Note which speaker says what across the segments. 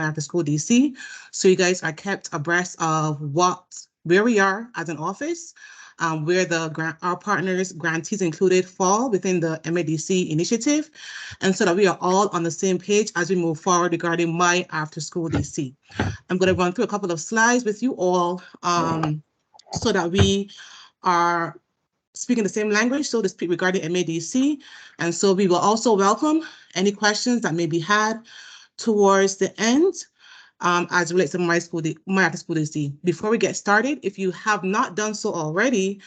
Speaker 1: Afterschool DC, so you guys are kept abreast of where we are as an office, where our partners, grantees included, fall within the MADC initiative, and so that we are all on the same page as we move forward regarding My Afterschool DC. I'm going to run through a couple of slides with you all so that we are speaking the same language, so to speak, regarding MADC. And so we will also welcome any questions that may be had towards the end as it relates to My Afterschool DC. Before we get started, if you have not done so already,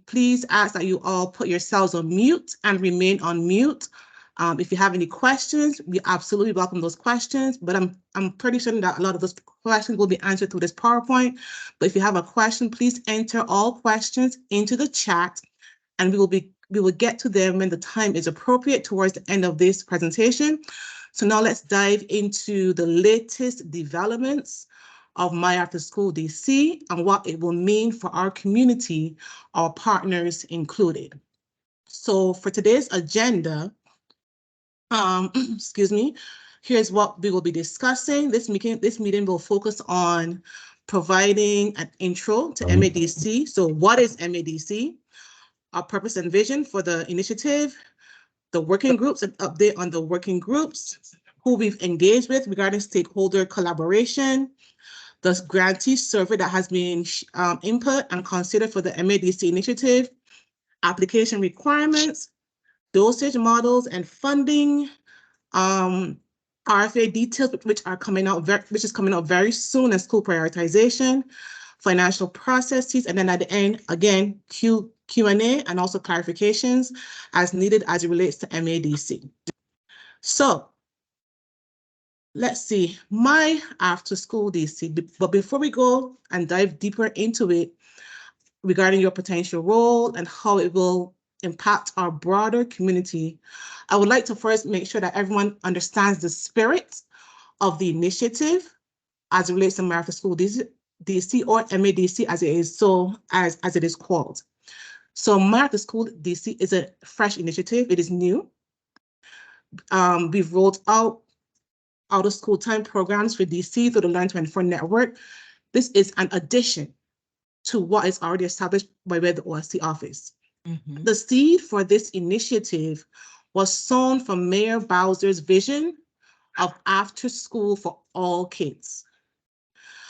Speaker 1: please ask that you all put yourselves on mute and remain on mute. If you have any questions, we absolutely welcome those questions, but I'm pretty certain that a lot of those questions will be answered through this PowerPoint. But if you have a question, please enter all questions into the chat, and we will get to them when the time is appropriate towards the end of this presentation. So now let's dive into the latest developments of My Afterschool DC and what it will mean for our community, our partners included. So for today's agenda, excuse me, here's what we will be discussing. This meeting will focus on providing an intro to MADC. So what is MADC? Our purpose and vision for the initiative, the working groups, an update on the working groups, who we've engaged with regarding stakeholder collaboration, the grantee survey that has been input and considered for the MADC initiative, application requirements, dosage models and funding, RFA details, which is coming out very soon, and school prioritization, financial processes, and then at the end, again, Q&A and also clarifications as needed as it relates to MADC. So let's see, My Afterschool DC. But before we go and dive deeper into it regarding your potential role and how it will impact our broader community, I would like to first make sure that everyone understands the spirit of the initiative as it relates to My Afterschool DC or MADC as it is called. So My Afterschool DC is a fresh initiative. It is new. We've rolled out out-of-school time programs for DC through the Learn24 network. This is an addition to what is already established by the OSC office. The seed for this initiative was sown from Mayor Bowser's vision of after school for all kids.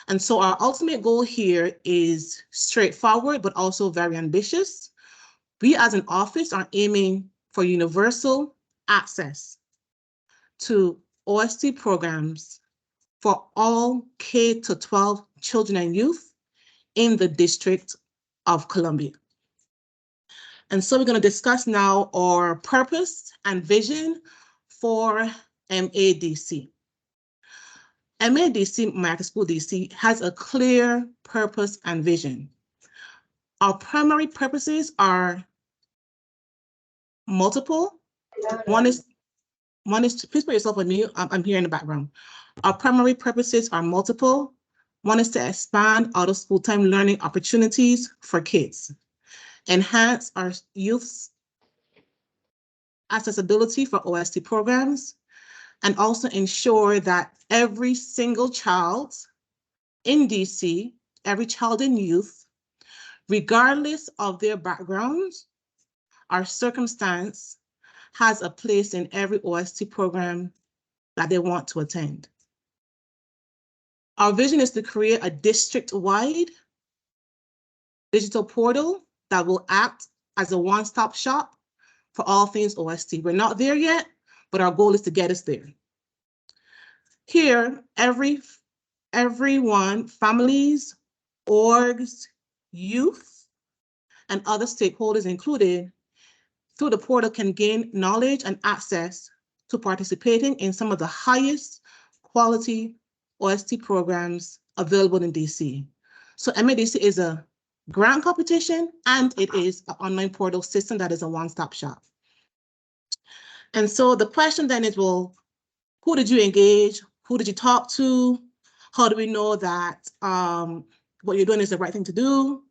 Speaker 1: And so our ultimate goal here is straightforward, but also very ambitious. We as an office are aiming for universal access to OSC programs for all K-12 children and youth in the District of Columbia. And so we're going to discuss now our purpose and vision for MADC. MADC, My Afterschool DC, has a clear purpose and vision. Our primary purposes are multiple. One is to, please put yourself on mute. I'm here in the background. Our primary purposes are multiple. One is to expand out-of-school time learning opportunities for kids, enhance our youth's accessibility for OST programs, and also ensure that every single child in DC, every child and youth, regardless of their backgrounds or circumstance, has a place in every OST program that they want to attend. Our vision is to create a district-wide digital portal that will act as a one-stop shop for all things OST. We're not there yet, but our goal is to get us there. Here, everyone, families, orgs, youth, and other stakeholders included, through the portal can gain knowledge and access to participating in some of the highest quality OST programs available in DC. So MADC is a grant competition, and it is an online portal system that is a one-stop shop. And so the question then is, well, who did you engage? Who did you talk to? How do we know that what you're doing is the right thing to do?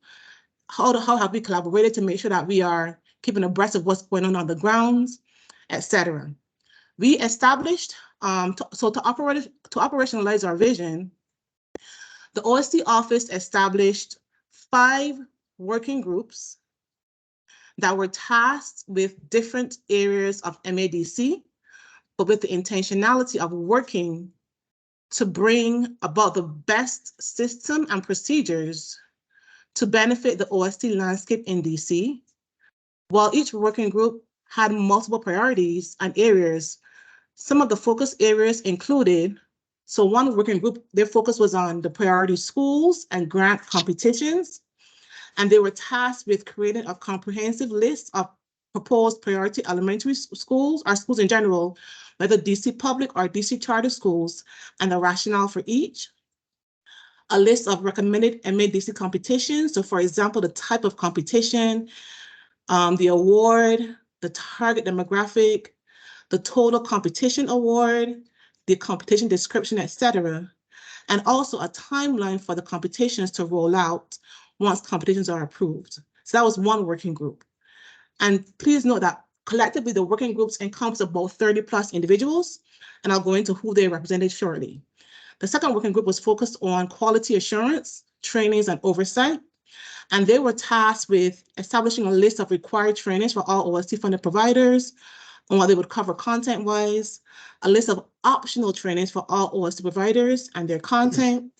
Speaker 1: How have we collaborated to make sure that we are keeping abreast of what's going on the grounds, etc. We established To operationalize our vision, the OST office established 5 working groups that were tasked with different areas of MADC, but with the intentionality of working to bring about the best system and procedures to benefit the OST landscape in DC. While each working group had multiple priorities and areas, some of the focus areas included, so one working group, their focus was on the priority schools and grant competitions, and they were tasked with creating a comprehensive list of proposed priority elementary schools, or schools in general, whether DC public or DC charter schools, and the rationale for each. A list of recommended MADC competitions, so for example, the type of competition, the award, the target demographic, the total competition award, the competition description, etc., and also a timeline for the competitions to roll out once competitions are approved. So that was one working group. And please note that collectively, the working groups encompass about 30+ individuals, and I'll go into who they represented shortly. The second working group was focused on quality assurance, trainings, and oversight. And they were tasked with establishing a list of required trainings for all OST funded providers on what they would cover content-wise, a list of optional trainings for all OST providers and their content,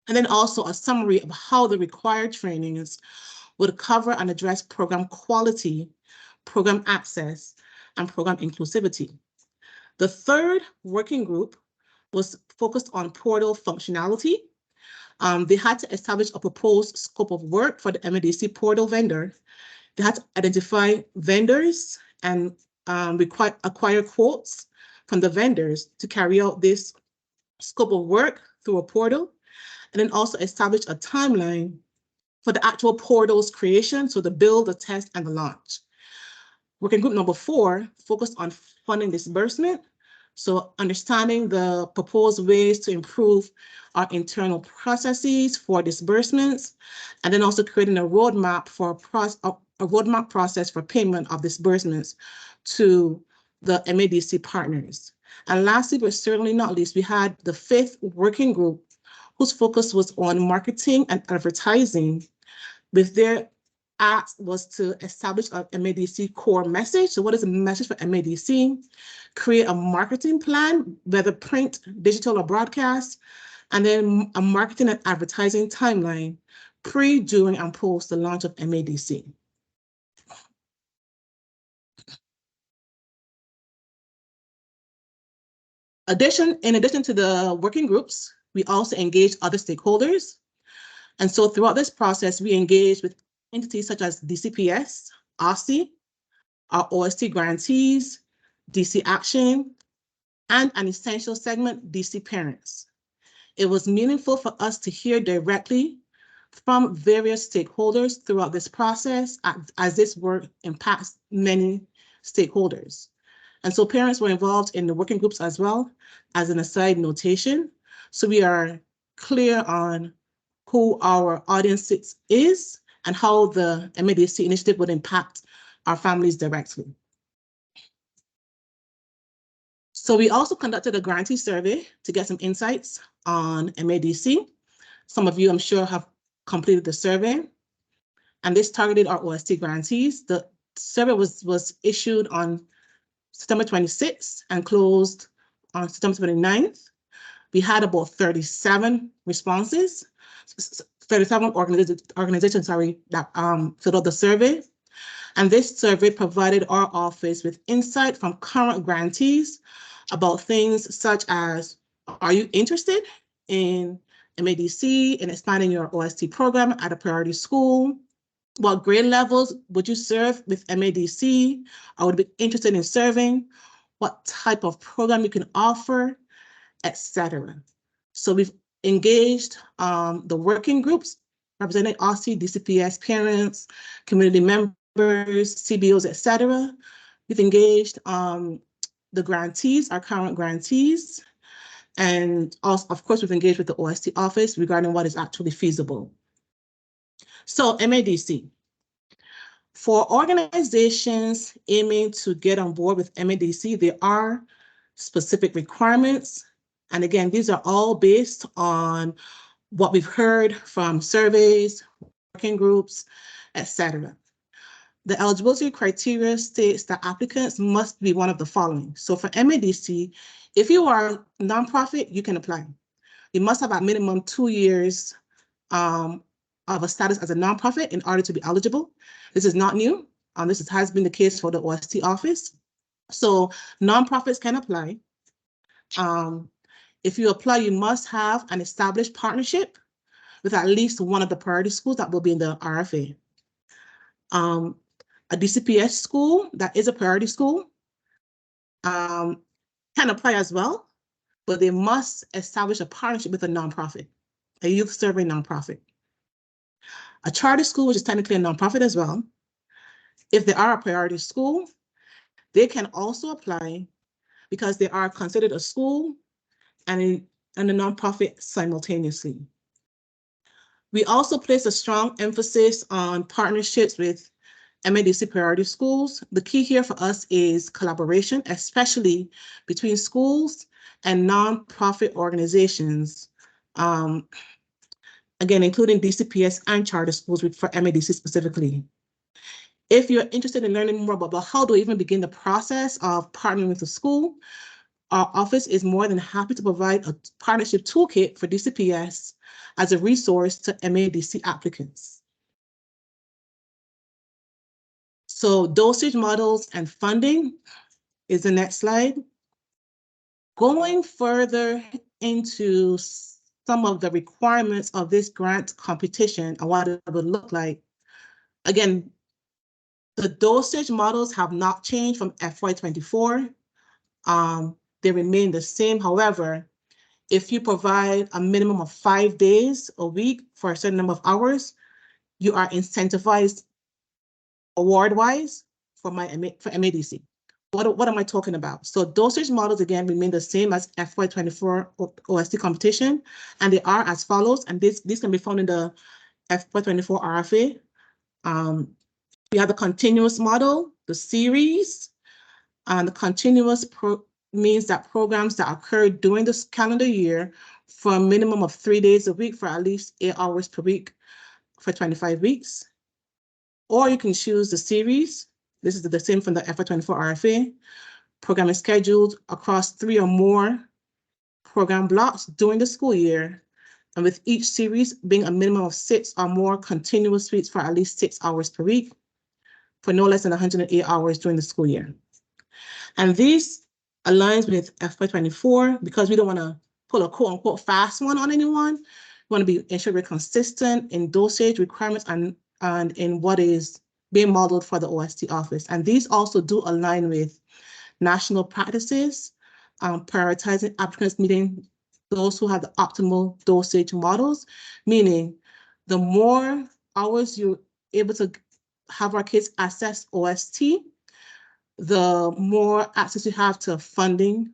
Speaker 1: and then also a summary of how the required trainings would cover and address program quality, program access, and program inclusivity. The third working group was focused on portal functionality. They had to establish a proposed scope of work for the MADC portal vendor. They had to identify vendors and acquire quotes from the vendors to carry out this scope of work through a portal, and then also establish a timeline for the actual portal's creation, so the build, the test, and the launch. Working group number 4 focused on funding disbursement, so understanding the proposed ways to improve our internal processes for disbursements, and then also creating a roadmap for a roadmap process for payment of disbursements to the MADC partners. And lastly, but certainly not least, we had the 5th working group whose focus was on marketing and advertising, with their ask was to establish a MADC core message. So what is a message for MADC? Create a marketing plan, whether print, digital, or broadcast, and then a marketing and advertising timeline pre, during, and post the launch of MADC. In addition to the working groups, we also engage other stakeholders. And so throughout this process, we engage with entities such as DCPS, OSTI, our OST grantees, DC Action, and an essential segment, DC Parents. It was meaningful for us to hear directly from various stakeholders throughout this process, as this work impacts many stakeholders. And so parents were involved in the working groups as well, as an aside notation. So we are clear on who our audience is and how the MADC initiative would impact our families directly. So we also conducted a grantee survey to get some insights on MADC. Some of you, I'm sure, have completed the survey, and this targeted our OST grantees. The survey was issued on September 26th and closed on September 29th. We had about 37 responses, 37 organizations, that filled out the survey. And this survey provided our office with insight from current grantees about things such as, are you interested in MADC and expanding your OST program at a priority school? What grade levels would you serve with MADC? I would be interested in serving. What type of program you can offer, etc. So we've engaged the working groups representing OSTI, DCPS, parents, community members, CBOs, etc. We've engaged the grantees, our current grantees, and also, of course, we've engaged with the OST office regarding what is actually feasible. So MADC. For organizations aiming to get on board with MADC, there are specific requirements. And again, these are all based on what we've heard from surveys, working groups, etc. The eligibility criteria states that applicants must be one of the following. So for MADC, if you are a nonprofit, you can apply. You must have at minimum 2 years of a status as a nonprofit in order to be eligible. This is not new. This has been the case for the OST office. So nonprofits can apply. If you apply, you must have an established partnership with at least one of the priority schools that will be in the RFA. A DCPS school that is a priority school can apply as well, but they must establish a partnership with a nonprofit, a youth serving nonprofit. A charter school, which is technically a nonprofit as well, if they are a priority school, they can also apply because they are considered a school and a nonprofit simultaneously. We also place a strong emphasis on partnerships with MADC priority schools. The key here for us is collaboration, especially between schools and nonprofit organizations, again, including DCPS and charter schools for MADC specifically. If you're interested in learning more about how to even begin the process of partnering with the school, our office is more than happy to provide a partnership toolkit for DCPS as a resource to MADC applicants. So dosage models and funding is the next slide. Going further into some of the requirements of this grant competition and what it would look like. Again, the dosage models have not changed from FY24. They remain the same. However, if you provide a minimum of 5 days a week for a certain number of hours, you are incentivized award-wise for MADC. What am I talking about? So dosage models, again, remain the same as FY24 OST competition, and they are as follows, and these can be found in the FY24 RFA. We have the continuous model, the series, and the continuous means that programs that occur during this calendar year for a minimum of 3 days a week for at least 8 hours per week for 25 weeks. Or you can choose the series. This is the same from the FY24 RFA. Program is scheduled across 3 or more program blocks during the school year, and with each series being a minimum of 6 or more continuous weeks for at least 6 hours per week for no less than 108 hours during the school year. And this aligns with FY24 because we don't want to pull a quote unquote fast one on anyone. We want to ensure we're consistent in dosage requirements and in what is being modeled for the OST office. And these also do align with national practices, prioritizing applicants meeting those who have the optimal dosage models, meaning the more hours you're able to have our kids access OST, the more access you have to funding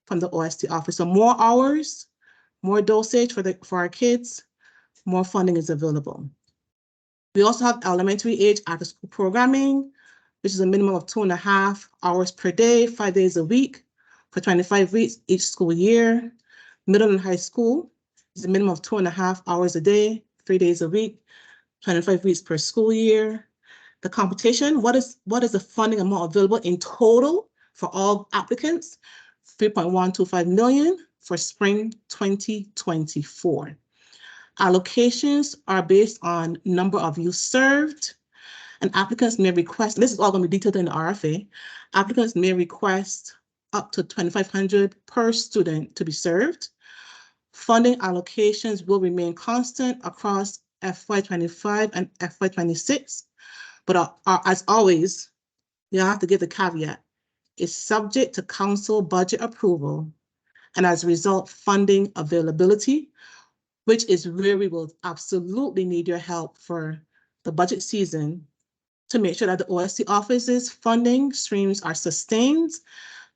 Speaker 1: from the OST office. So more hours, more dosage for our kids, more funding is available. We also have elementary age after school programming, which is a minimum of 2.5 hours per day, 5 days a week for 25 weeks each school year. Middle and high school is a minimum of 2.5 hours a day, 3 days a week, 25 weeks per school year. The competition, what is the funding amount available in total for all applicants? 3.125 million for spring 2024. Allocations are based on number of youth served, and applicants may request, this is all going to be detailed in the RFA, applicants may request up to 2,500 per student to be served. Funding allocations will remain constant across FY25 and FY26, but as always, you have to give the caveat, it's subject to council budget approval, and as a result, funding availability, which is where we will absolutely need your help for the budget season to make sure that the OST office's funding streams are sustained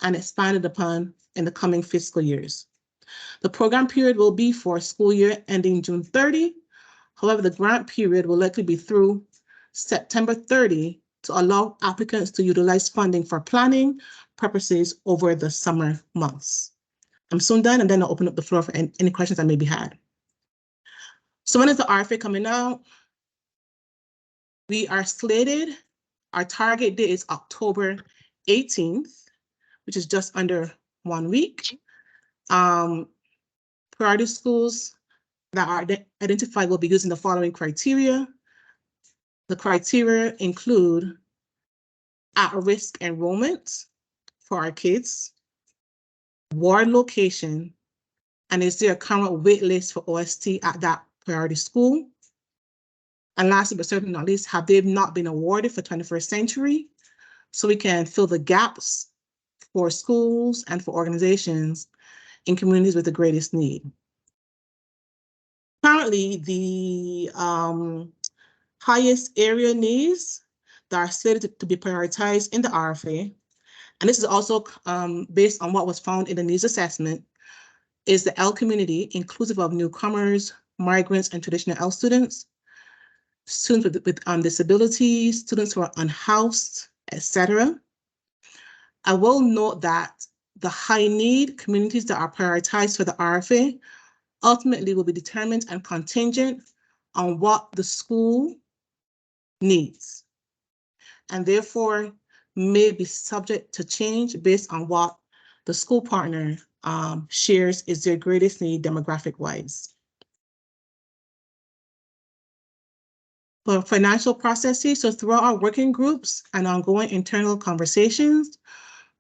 Speaker 1: and expanded upon in the coming fiscal years. The program period will be for school year ending June 30. However, the grant period will likely be through September 30 to allow applicants to utilize funding for planning, purposes over the summer months. I'm soon done, and then I'll open up the floor for any questions that may be had. So when is the RFA coming out? We are slated, our target date is October 18th, which is just under 1 week. Priority schools that are identified will be using the following criteria. The criteria include at-risk enrollment for our kids, ward location, and is there a current wait list for OST at that priority school? And lastly, but certainly not least, have they not been awarded for 21st century? So we can fill the gaps for schools and for organizations in communities with the greatest need. Currently, the highest area needs that are slated to be prioritized in the RFA, and this is also based on what was found in the needs assessment, is the L community, inclusive of newcomers, migrants, and traditional L students, students with disabilities, students who are unhoused, etc. I will note that the high need communities that are prioritized for the RFA ultimately will be determined and contingent on what the school needs, and therefore may be subject to change based on what the school partner shares is their greatest need demographic-wise. For financial processes, so throughout our working groups and ongoing internal conversations,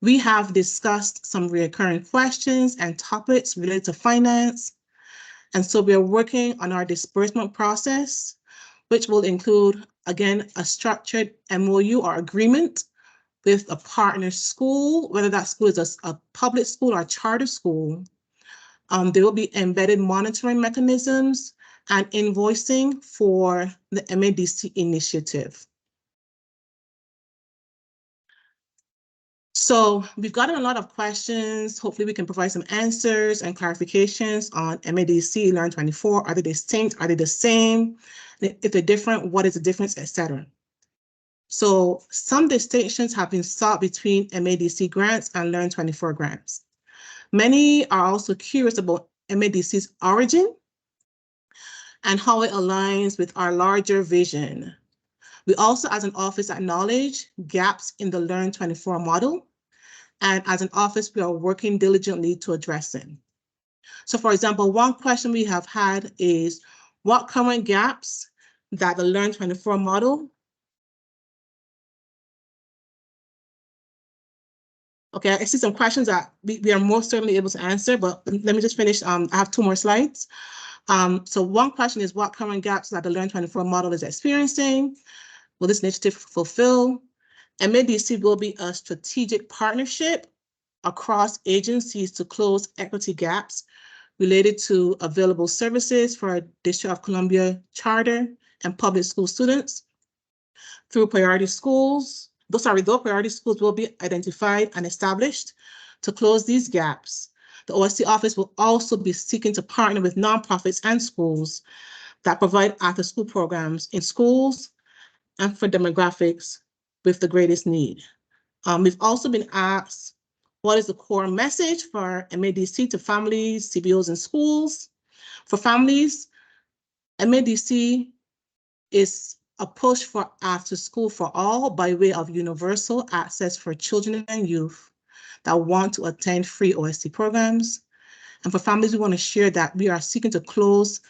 Speaker 1: we have discussed some recurring questions and topics related to finance. And so we are working on our disbursement process, which will include, again, a structured MOU or agreement with a partner school, whether that school is a public school or a charter school. There will be embedded monitoring mechanisms and invoicing for the MADC initiative. So we've gotten a lot of questions. Hopefully we can provide some answers and clarifications on MADC Learn 24. Are they distinct? Are they the same? If they're different, what is the difference, etc. So some distinctions have been sought between MADC grants and Learn 24 grants. Many are also curious about MADC's origin and how it aligns with our larger vision. We also, as an office, acknowledge gaps in the Learn 24 model. And as an office, we are working diligently to address them. So for example, one question we have had is, what current gaps that the Learn 24 model? Okay, I see some questions that we are most certainly able to answer, but let me just finish. I have 2 more slides. So one question is, what current gaps that the Learn 24 model is experiencing? Will this initiative fulfill? MADC will be a strategic partnership across agencies to close equity gaps related to available services for District of Columbia charter and public school students through priority schools. Those priority schools will be identified and established to close these gaps. The OSC office will also be seeking to partner with nonprofits and schools that provide after-school programs in schools and for demographics with the greatest need. We've also been asked, what is the core message for MADC to families, CBOs, and schools? For families, MADC is a push for after school for all by way of universal access for children and youth that want to attend free OSC programs. And for families, we want to share that we are seeking to close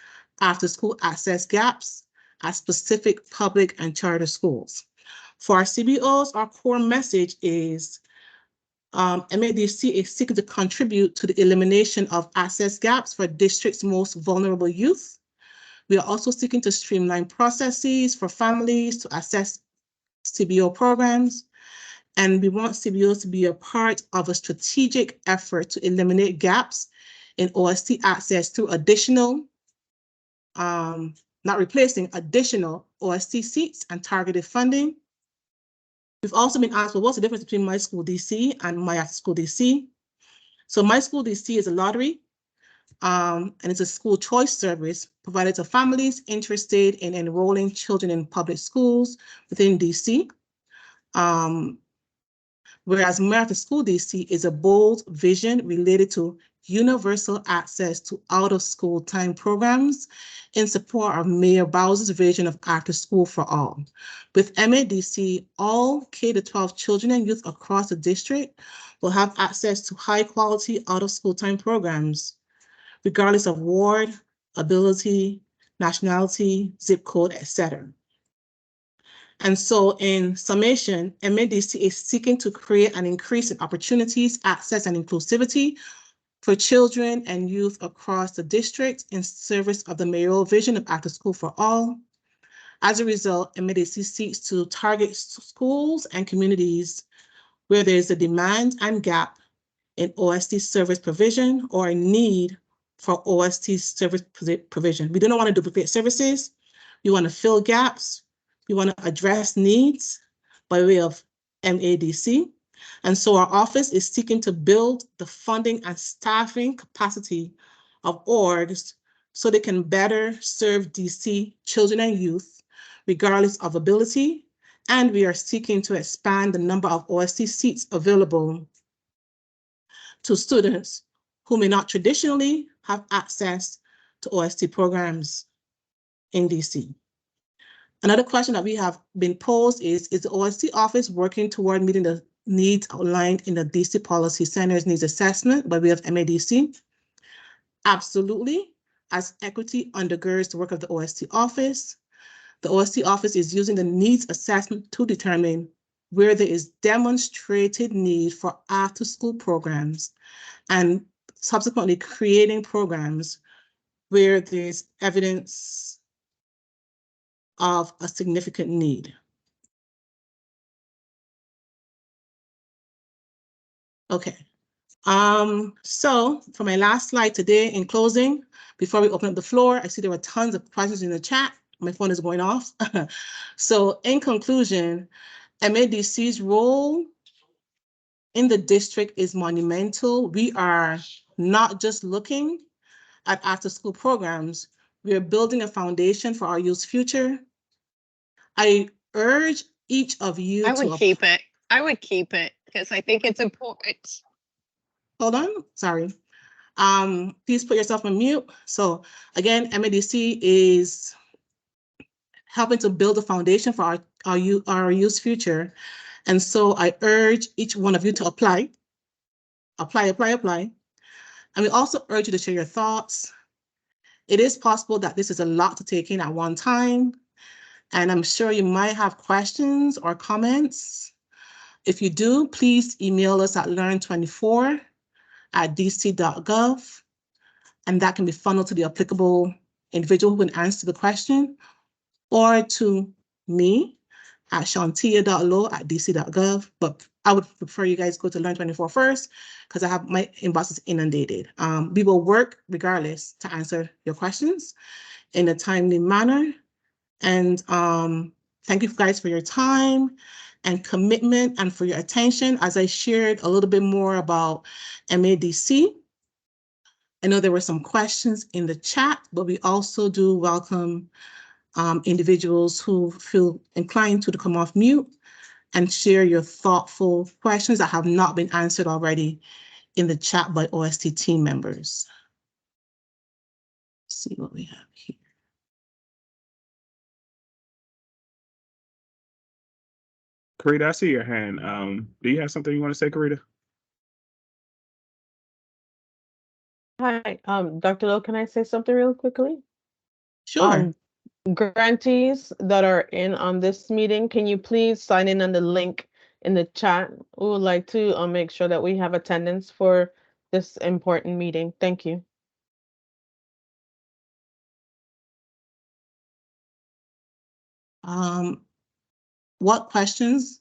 Speaker 1: after school access gaps at specific public and charter schools. For our CBOs, our core message is MADC is seeking to contribute to the elimination of access gaps for district's most vulnerable youth. We are also seeking to streamline processes for families to access CBO programs. And we want CBOs to be a part of a strategic effort to eliminate gaps in OST access through additional, not replacing, additional OST seats and targeted funding. We've also been asked, well, what's the difference between My School DC and My Afterschool DC? So My School DC is a lottery, and it's a school choice service provided to families interested in enrolling children in public schools within DC. whereas Afterschool DC is a bold vision related to universal access to out-of-school time programs in support of Mayor Bowser's vision of after school for all. With MADC, all K-12 children and youth across the district will have access to high-quality out-of-school time programs, regardless of ward, ability, nationality, zip code, etc. And so in summation, MADC is seeking to create an increase in opportunities, access, and inclusivity for children and youth across the district in service of the mayoral vision of after school for all. As a result, MADC seeks to target schools and communities where there is a demand and gap in OST service provision or a need for OST service provision. We do not want to duplicate services. We want to fill gaps. We want to address needs by way of MADC. And so our office is seeking to build the funding and staffing capacity of orgs so they can better serve DC children and youth, regardless of ability. And we are seeking to expand the number of OST seats available to students who may not traditionally have access to OST programs in DC. Another question that we have been posed is the OST office working toward meeting the needs outlined in the DC Policy Center's needs assessment by way of MADC? Absolutely, as equity undergirds the work of the OST office. The OST office is using the needs assessment to determine where there is demonstrated need for after-school programs and subsequently creating programs where there's evidence of a significant need. Okay. So for my last slide today, in closing, before we open up the floor, I see there were tons of questions in the chat. My phone is going off. So in conclusion, MADC's role in the district is monumental. We are not just looking at after-school programs, we are building a foundation for our youth's future. I urge each of you
Speaker 2: I would keep it. I would keep it because I think it's important.
Speaker 1: Hold on, sorry. Please put yourself on mute. So again, MADC is helping to build a foundation for our youth's future. And so I urge each one of you to apply. And we also urge you to share your thoughts. It is possible that this is a lot to take in at one time, and I'm sure you might have questions or comments. If you do, please email us at learn24@dc.gov, and that can be funneled to the applicable individual who can answer the question, or to me at shantia.law@dc.gov. But I would prefer you guys go to Learn24 first because I have my inbox is inundated. We will work regardless to answer your questions in a timely manner. And thank you guys for your time and commitment and for your attention as I shared a little bit more about MADC. I know there were some questions in the chat, but we also do welcome individuals who feel inclined to come off mute and share your thoughtful questions that have not been answered already in the chat by OST team members. Let's see what we have here.
Speaker 3: Karita, I see your hand. Do you have something you want to say, Karita?
Speaker 4: Hi, Dr. Lowe, can I say something real quickly?
Speaker 1: Sure.
Speaker 4: Grantees that are in on this meeting, can you please sign in on the link in the chat? We would like to make sure that we have attendance for this important meeting. Thank you.
Speaker 1: What questions,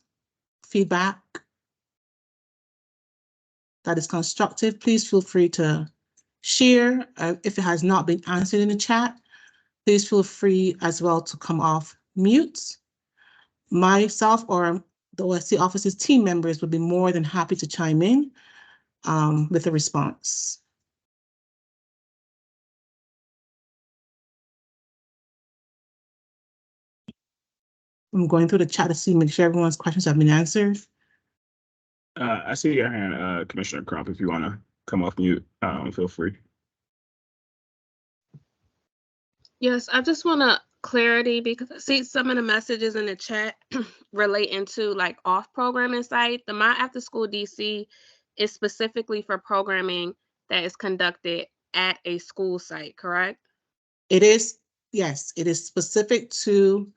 Speaker 1: feedback that is constructive, please feel free to share. If it has not been answered in the chat, please feel free as well to come off mute. Myself or the OSC office's team members would be more than happy to chime in with a response. I'm going through the chat to see, make sure everyone's questions have been answered.
Speaker 3: I see your hand, Commissioner Crump. If you want to come off mute, feel free.
Speaker 5: Yes, I just want to clarity because I see some of the messages in the chat relating to like off programming site. The My After School DC is specifically for programming that is conducted at a school site, correct?
Speaker 1: It is, yes, it is specific to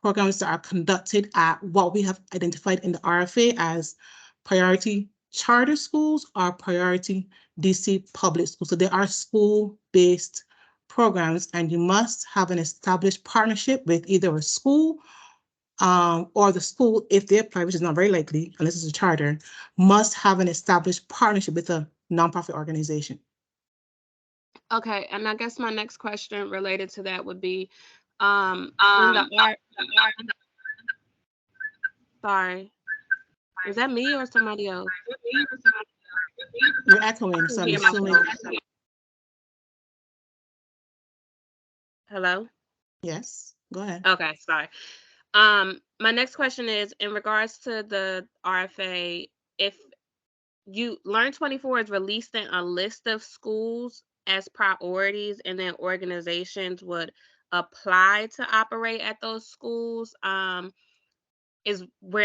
Speaker 1: programs that are conducted at what we have identified in the RFA as priority charter schools or priority DC public schools. So they are school-based programs, and you must have an established partnership with either a school or the school, if they apply, which is not very likely unless it's a charter, must have an established partnership with a nonprofit organization.
Speaker 5: Okay, and I guess my next question related to that would be, sorry, is that me or somebody else?
Speaker 1: You're echoing, so I'm assuming.
Speaker 5: Hello?
Speaker 1: Yes, go ahead.
Speaker 5: Okay, sorry. My next question is in regards to the RFA, if you Learn 24 is releasing a list of schools as priorities and then organizations would apply to operate at those schools, is what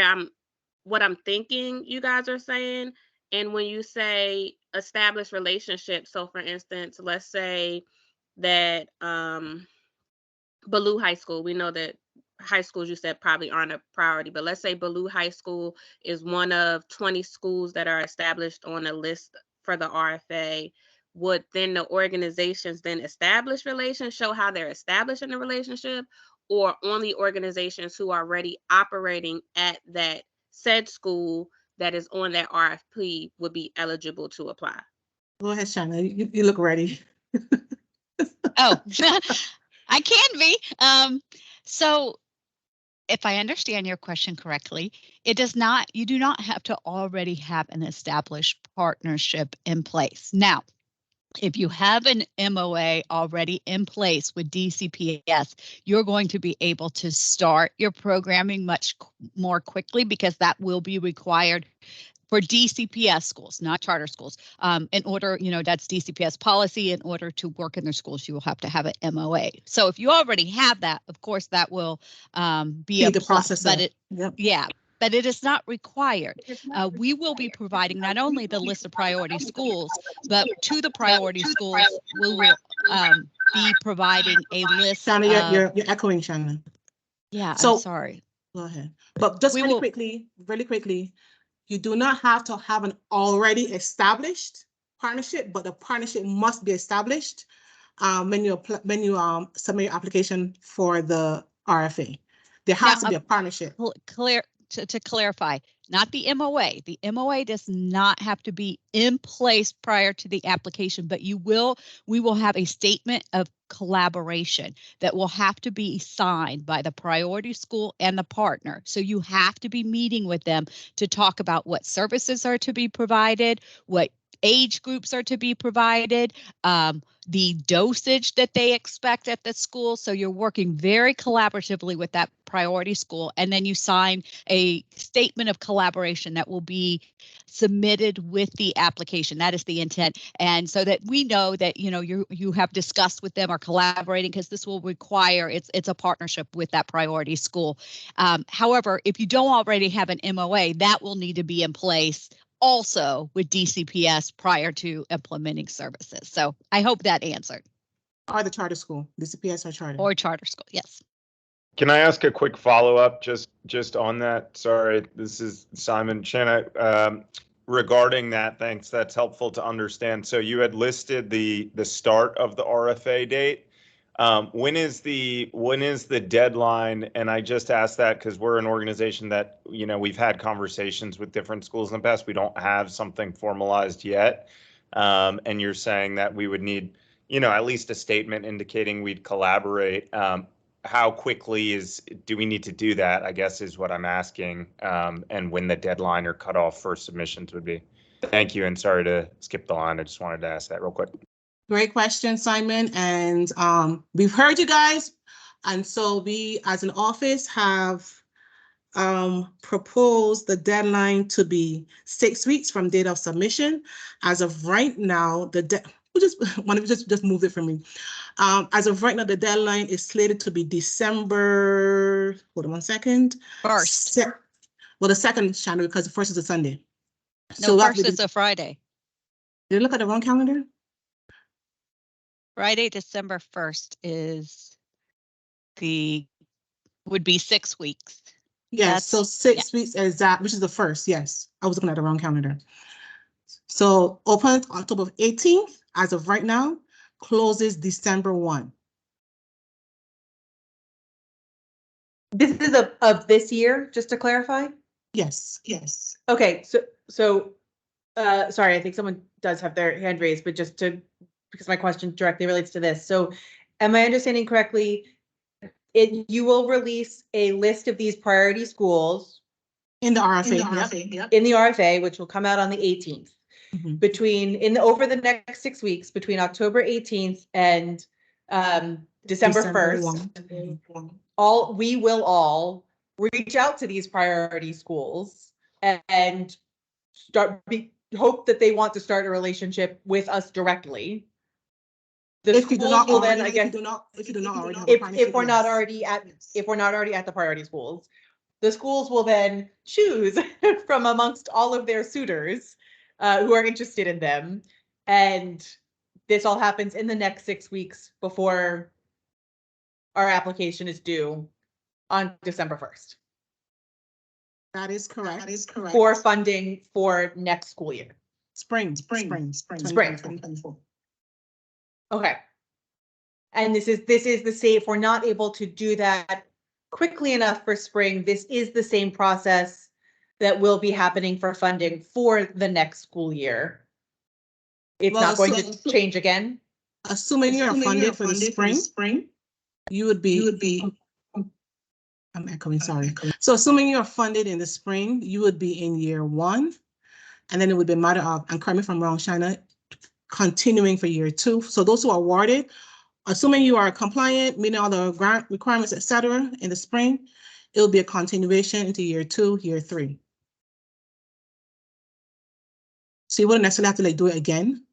Speaker 5: I'm thinking you guys are saying. And when you say establish relationships, so for instance, let's say that Baloo High School, we know that high schools you said probably aren't a priority, but let's say Baloo High School is one of 20 schools that are established on a list for the RFA. Would then the organizations then establish relations, show how they're establishing a relationship, or only organizations who are already operating at that said school that is on that RFP would be eligible to apply?
Speaker 1: Go ahead, Shanna. You look ready.
Speaker 6: Oh, I can be. So if I understand your question correctly, you do not have to already have an established partnership in place. Now, if you have an MOA already in place with DCPS, you're going to be able to start your programming much more quickly because that will be required for DCPS schools, not charter schools. In order, that's DCPS policy. In order to work in their schools, you will have to have an MOA. So if you already have that, of course, that will be a
Speaker 1: the
Speaker 6: plus,
Speaker 1: process.
Speaker 6: But but it is not required. We will be providing not only the list of priority schools, but to the priority schools, we will be providing a list.
Speaker 1: Shanna, you're echoing, Shanna.
Speaker 6: Yeah,
Speaker 1: So,
Speaker 6: I'm sorry.
Speaker 1: Go ahead. But just really quickly, you do not have to have an already established partnership, but the partnership must be established when you submit your application for the RFA. There has to be a partnership.
Speaker 6: To clarify, not the MOA. The MOA does not have to be in place prior to the application, but we will have a statement of collaboration that will have to be signed by the priority school and the partner. So you have to be meeting with them to talk about what services are to be provided, what age groups are to be provided, the dosage that they expect at the school. So you're working very collaboratively with that priority school, and then you sign a statement of collaboration that will be submitted with the application. That is the intent. And so that we know that, you have discussed with them or collaborating, because this will require, it's a partnership with that priority school. However, if you don't already have an MOA, that will need to be in place also with DCPS prior to implementing services. So I hope that answered.
Speaker 1: Or the charter school, DCPS or charter.
Speaker 6: Or charter school, yes.
Speaker 7: Can I ask a quick follow-up just on that? Sorry, this is Simon. Shanna, regarding that, thanks. That's helpful to understand. So you had listed the start of the RFA date. When is the deadline? And I just asked that because we're an organization that, we've had conversations with different schools in the past. We don't have something formalized yet. And you're saying that we would need, at least a statement indicating we'd collaborate. How quickly do we need to do that, I guess, is what I'm asking, and when the deadline or cutoff for submissions would be. Thank you, and sorry to skip the line. I just wanted to ask that real quick.
Speaker 1: Great question, Simon. And we've heard you guys. And so we, as an office, have propose the deadline to be 6 weeks from date of submission. As of right now, just move it for me. As of right now, the deadline is slated to be December, hold on one second.
Speaker 6: First.
Speaker 1: Well, the second, Shannon, because the first is a Sunday.
Speaker 6: No,
Speaker 1: that
Speaker 6: first
Speaker 1: would be-
Speaker 6: is a Friday.
Speaker 1: Did I look at the wrong calendar?
Speaker 6: Friday, December 1st would be 6 weeks.
Speaker 1: Yes, so 6 weeks exact, which is the first, yes. I was looking at the wrong calendar. So open October 18th, as of right now, closes December 1.
Speaker 8: This is of this year, just to clarify?
Speaker 1: Yes.
Speaker 8: Okay, so sorry, I think someone does have their hand raised, but because my question directly relates to this. So am I understanding correctly? You will release a list of these priority schools
Speaker 1: In the RFA, yep.
Speaker 8: in the RFA, which will come out on the 18th.
Speaker 1: Mhm.
Speaker 8: Over the next 6 weeks, between October 18th and December 1st,
Speaker 1: 1.
Speaker 8: we will all reach out to these priority schools and hope that they want to start a relationship with us directly. The
Speaker 1: If you do
Speaker 8: schools
Speaker 1: not
Speaker 8: will then,
Speaker 1: already,
Speaker 8: I guess,
Speaker 1: if you do not already have a
Speaker 8: if
Speaker 1: partnership,
Speaker 8: we're not
Speaker 1: yes.
Speaker 8: already at the priority schools, the schools will then choose from amongst all of their suitors who are interested in them, and this all happens in the next 6 weeks before our application is due on December 1st.
Speaker 1: That is correct.
Speaker 8: For funding for next school year.
Speaker 1: Spring.
Speaker 8: Okay. And this is the same, if we're not able to do that quickly enough for spring, this is the same process that will be happening for funding for the next school year. It's
Speaker 1: Well,
Speaker 8: not going to change again.
Speaker 1: Assuming you're funded for the spring, you would be. I'm echoing, sorry. So assuming you're funded in the spring, you would be in year 1, and then it would be a matter of, and correct me if I'm wrong, Shana, continuing for year 2. So those who are awarded, assuming you are compliant, meeting all the grant requirements, etc., in the spring, it will be a continuation into year 2, year 3. So you wouldn't necessarily have to do it again,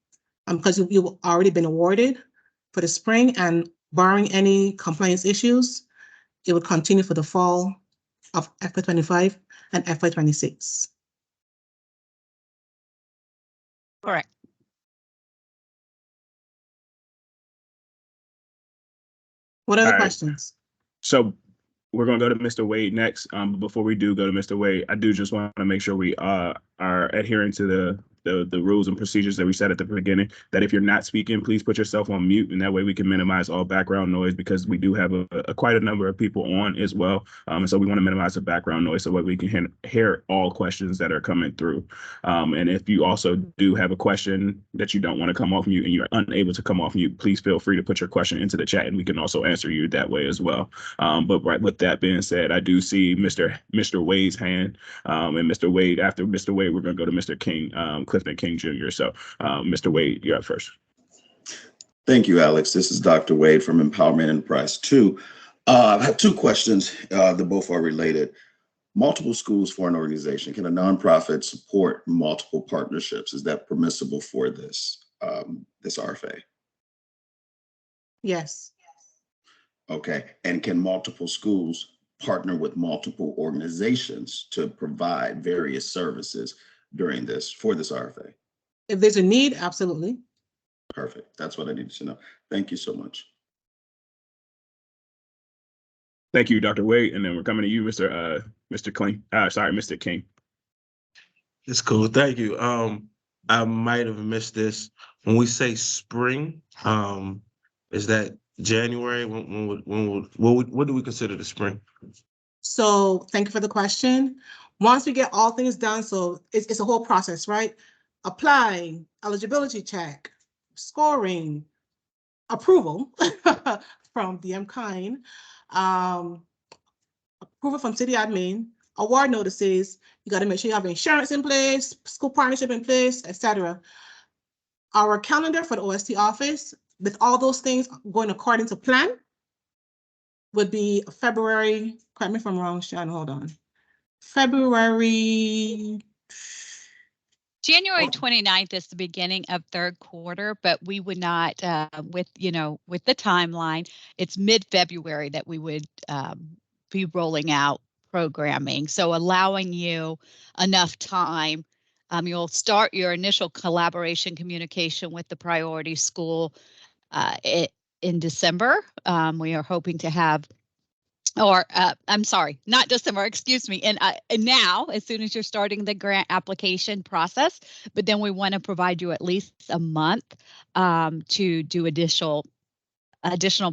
Speaker 1: because you've already been awarded for the spring, and barring any compliance issues, it would continue for the fall of FY25 and FY26.
Speaker 6: Correct.
Speaker 1: What are the
Speaker 3: All right.
Speaker 1: questions?
Speaker 3: So we're going to go to Mr. Wade next. But before we do go to Mr. Wade, I do just want to make sure we are adhering to the rules and procedures that we set at the beginning, that if you're not speaking, please put yourself on mute, and that way we can minimize all background noise, because we do have quite a number of people on as well. And so we want to minimize the background noise so that we can hear all questions that are coming through. And if you also do have a question that you don't want to come off mute and you're unable to come off mute, please feel free to put your question into the chat, and we can also answer you that way as well. But right, with that being said, I do see Mr. Wade's hand, and Mr. Wade, after Mr. Wade, we're going to go to Mr. King, Clifton King Jr. So Mr. Wade, you're up first.
Speaker 9: Thank you, Alex. This is Dr. Wade from Empowerment Enterprise 2. I have 2 questions. They both are related. Multiple schools for an organization. Can a nonprofit support multiple partnerships? Is that permissible for this RFA?
Speaker 1: Yes.
Speaker 9: Okay. And can multiple schools partner with multiple organizations to provide various services for this RFA?
Speaker 1: If there's a need, absolutely.
Speaker 9: Perfect. That's what I needed to know. Thank you so much.
Speaker 3: Thank you, Dr. Wade. And then we're coming to you, Mr. King.
Speaker 10: It's cool. Thank you. I might have missed this. When we say spring, is that January? What do we consider the spring?
Speaker 1: So thank you for the question. Once we get all things done, so it's a whole process, right? Applying, eligibility check, scoring, approval from the MKIND, approval from city admin, award notices. You got to make sure you have insurance in place, school partnership in place, etc. Our calendar for the OST office, with all those things going according to plan, would be February, correct me if I'm wrong, Shannon, hold on. February.
Speaker 6: January
Speaker 1: Oh.
Speaker 6: 29th is the beginning of third quarter, but we would not, with the timeline, it's mid-February that we would be rolling out programming. So allowing you enough time. You'll start your initial collaboration communication with the priority school in December. We are hoping to have I'm sorry, not December, excuse me. And now, as soon as you're starting the grant application process, but then we want to provide you at least a month to do additional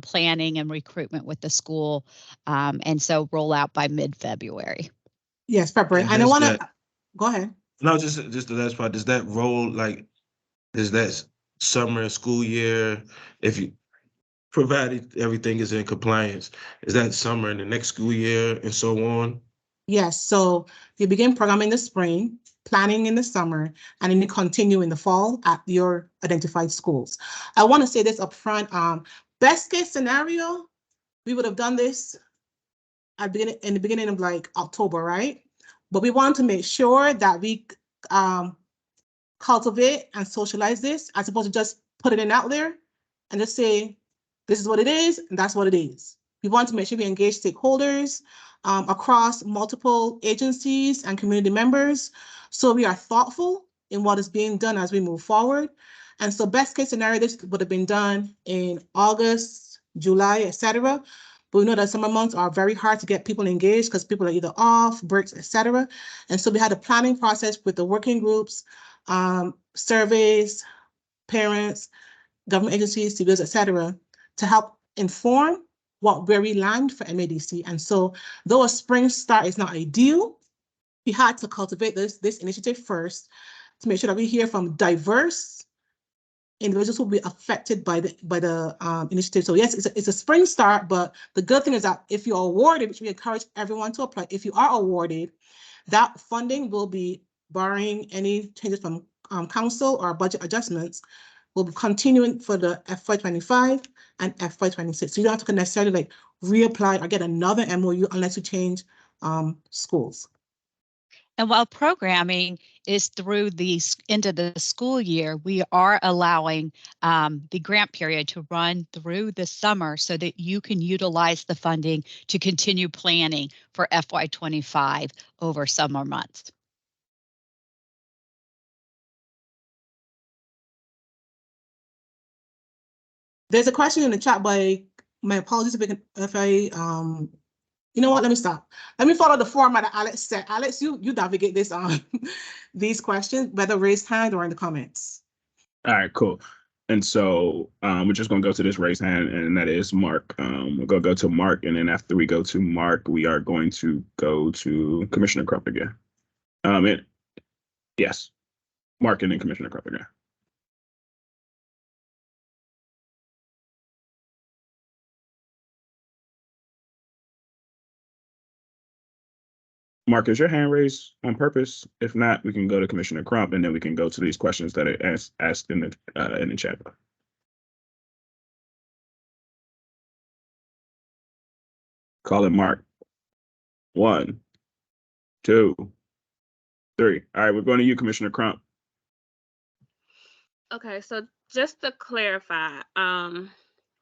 Speaker 6: planning and recruitment with the school. And so roll out by mid-February.
Speaker 1: Yes, February. And I want to, go ahead.
Speaker 10: No, just the last part. Does that roll, like, is that summer school year, if you, provided everything is in compliance, is that summer in the next school year and so on?
Speaker 1: Yes, so you begin programming in the spring, planning in the summer, and then you continue in the fall at your identified schools. I want to say this up front. Best case scenario, we would have done this in the beginning of like October, right? But we want to make sure that we cultivate and socialize this as opposed to just put it in out there and just say, this is what it is, and that's what it is. We want to make sure we engage stakeholders across multiple agencies and community members. So we are thoughtful in what is being done as we move forward. And so best case scenario, this would have been done in August, July, etc. But we know that summer months are very hard to get people engaged because people are either off, breaks, etc. And so we had a planning process with the working groups, surveys, parents, government agencies, CBOs, etc., to help inform where we land for MADC. And so though a spring start is not ideal, we had to cultivate this initiative first to make sure that we hear from diverse individuals who will be affected by the initiative. So yes, it's a spring start, but the good thing is that if you're awarded, which we encourage everyone to apply, if you are awarded, that funding will be, barring any changes from council or budget adjustments, will be continuing for the FY25 and FY26. So you don't have to necessarily like reapply or get another MOU unless you change schools.
Speaker 6: And while programming is through the end of the school year, we are allowing the grant period to run through the summer so that you can utilize the funding to continue planning for FY25 over summer months.
Speaker 1: There's a question in the chat by, my apologies if I you know what, let me stop. Let me follow the format that Alex said. Alex, you navigate this these questions, whether raised hand or in the comments.
Speaker 3: All right, cool. And so we're just going to go to this raised hand, and that is Mark. We're going to go to Mark, and then after we go to Mark, we are going to go to Commissioner Krupp again. Yes, Mark and then Commissioner Krupp again. Mark, is your hand raised on purpose? If not, we can go to Commissioner Crump, and then we can go to these questions that are asked in the chat. Call it Mark. 1, 2, 3. All right, we're going to you, Commissioner Crump.
Speaker 5: Okay, so just to clarify, from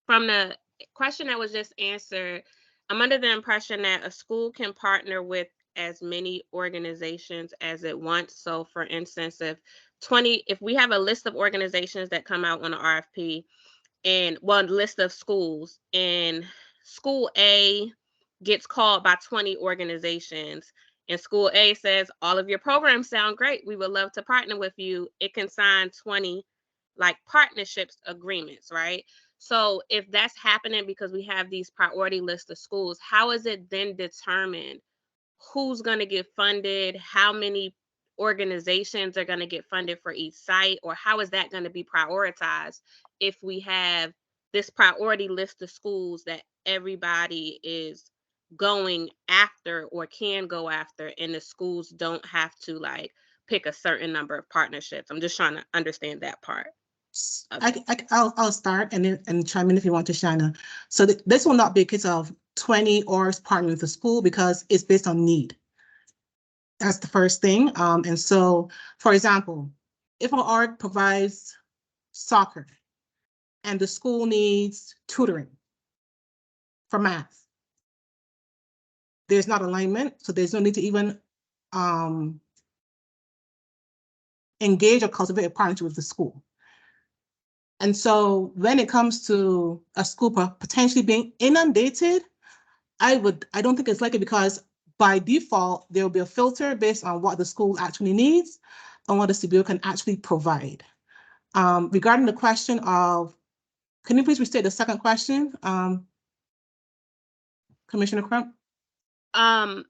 Speaker 5: the question that was just answered, I'm under the impression that a school can partner with as many organizations as it wants. So for instance, if we have a list of organizations that come out on an RFP and one list of schools, and school A gets called by 20 organizations, and school A says, all of your programs sound great, we would love to partner with you, it can sign 20 like partnerships agreements, right? So if that's happening because we have these priority list of schools, how is it then determined who's going to get funded, how many organizations are going to get funded for each site, or how is that going to be prioritized if we have this priority list of schools that everybody is going after or can go after, and the schools don't have to like pick a certain number of partnerships? I'm just trying to understand that part.
Speaker 1: I'll start and chime in if you want to, Shana. So this will not be a case of 20 orgs partnering with the school because it's based on need. That's the first thing. And so, for example, if an org provides soccer and the school needs tutoring for math, there's not alignment, so there's no need to even engage or cultivate a partnership with the school. And so when it comes to a school potentially being inundated, I don't think it's likely, because by default, there will be a filter based on what the school actually needs and what the CBO can actually provide. Regarding the question of, can you please restate the second question, Commissioner Crump?
Speaker 5: I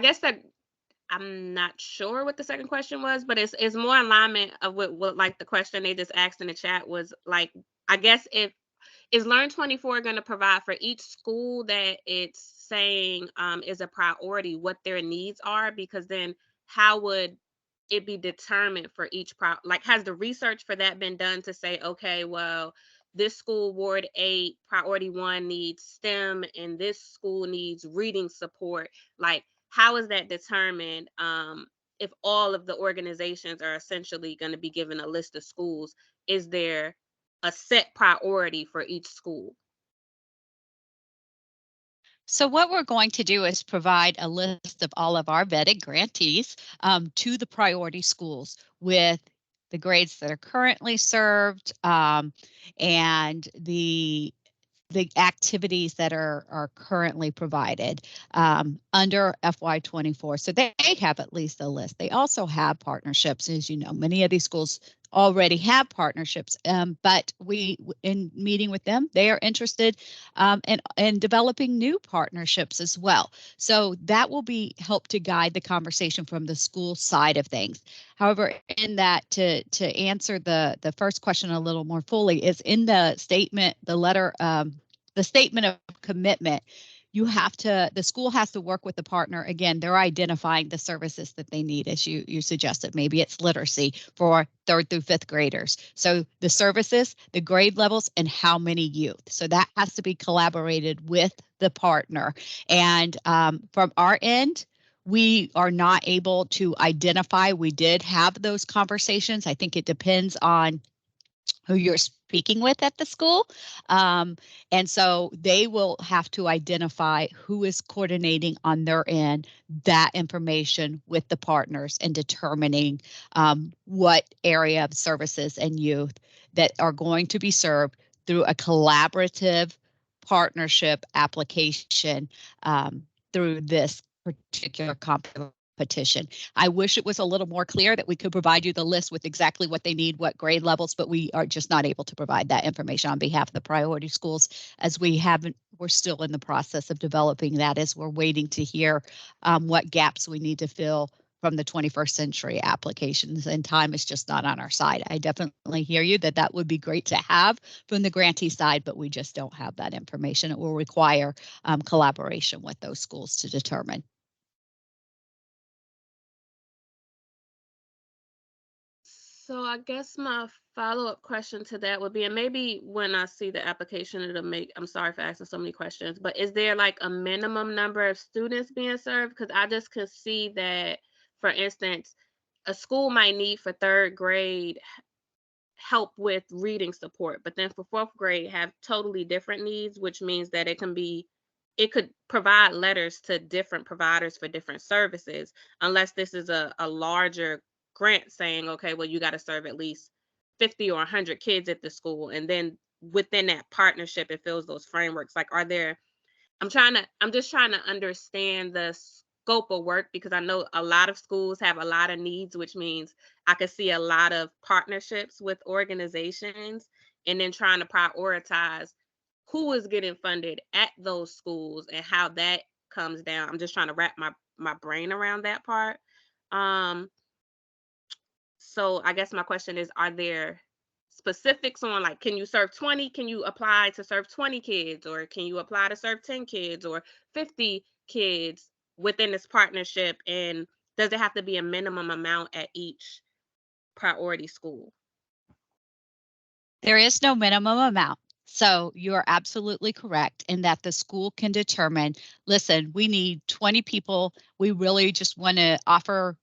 Speaker 5: guess that I'm not sure what the second question was, but it's more alignment of what like the question they just asked in the chat was like, I guess is Learn 24 going to provide for each school that it's saying is a priority what their needs are? Because then how would it be determined for each like, has the research for that been done to say, okay, well, this school Ward 8 priority 1 needs STEM and this school needs reading support? Like, how is that determined if all of the organizations are essentially going to be given a list of schools? Is there a set priority for each school?
Speaker 6: So what we're going to do is provide a list of all of our vetted grantees to the priority schools with the grades that are currently served and the activities that are currently provided under FY24. So they have at least a list. They also have partnerships. As you know, many of these schools already have partnerships, but in meeting with them, they are interested in developing new partnerships as well. So that will help to guide the conversation from the school side of things. However, in that, to answer the first question a little more fully, is in the statement, the letter, the statement of commitment. The school has to work with the partner. Again, they're identifying the services that they need, as you suggested. Maybe it's literacy for 3rd through 5th graders. So the services, the grade levels, and how many youth. So that has to be collaborated with the partner. And from our end, we are not able to identify. We did have those conversations. I think it depends on who you're speaking with at the school. And so they will have to identify who is coordinating on their end that information with the partners and determining what area of services and youth that are going to be served through a collaborative partnership application through this particular competition. I wish it was a little more clear that we could provide you the list with exactly what they need, what grade levels, but we are just not able to provide that information on behalf of the priority schools, as we're still in the process of developing that, as we're waiting to hear what gaps we need to fill from the 21st century applications, and time is just not on our side. I definitely hear you that would be great to have from the grantee side, but we just don't have that information. It will require collaboration with those schools to determine.
Speaker 5: So I guess my follow-up question to that would be, and maybe when I see the application, I'm sorry for asking so many questions, but is there like a minimum number of students being served? Because I just could see that, for instance, a school might need for 3rd grade help with reading support, but then for 4th grade have totally different needs, which means that it could provide letters to different providers for different services, unless this is a larger grant saying, okay, well, you got to serve at least 50 or 100 kids at the school. And then within that partnership, it fills those frameworks. Like, I'm just trying to understand the scope of work, because I know a lot of schools have a lot of needs, which means I could see a lot of partnerships with organizations, and then trying to prioritize who is getting funded at those schools and how that comes down. I'm just trying to wrap my brain around that part. So I guess my question is, are there specifics on, like, can you serve 20? Can you apply to serve 20 kids, or can you apply to serve 10 kids or 50 kids within this partnership? And does it have to be a minimum amount at each priority school?
Speaker 6: There is no minimum amount. So you are absolutely correct in that the school can determine, listen, we need 20 people. We really just want to offer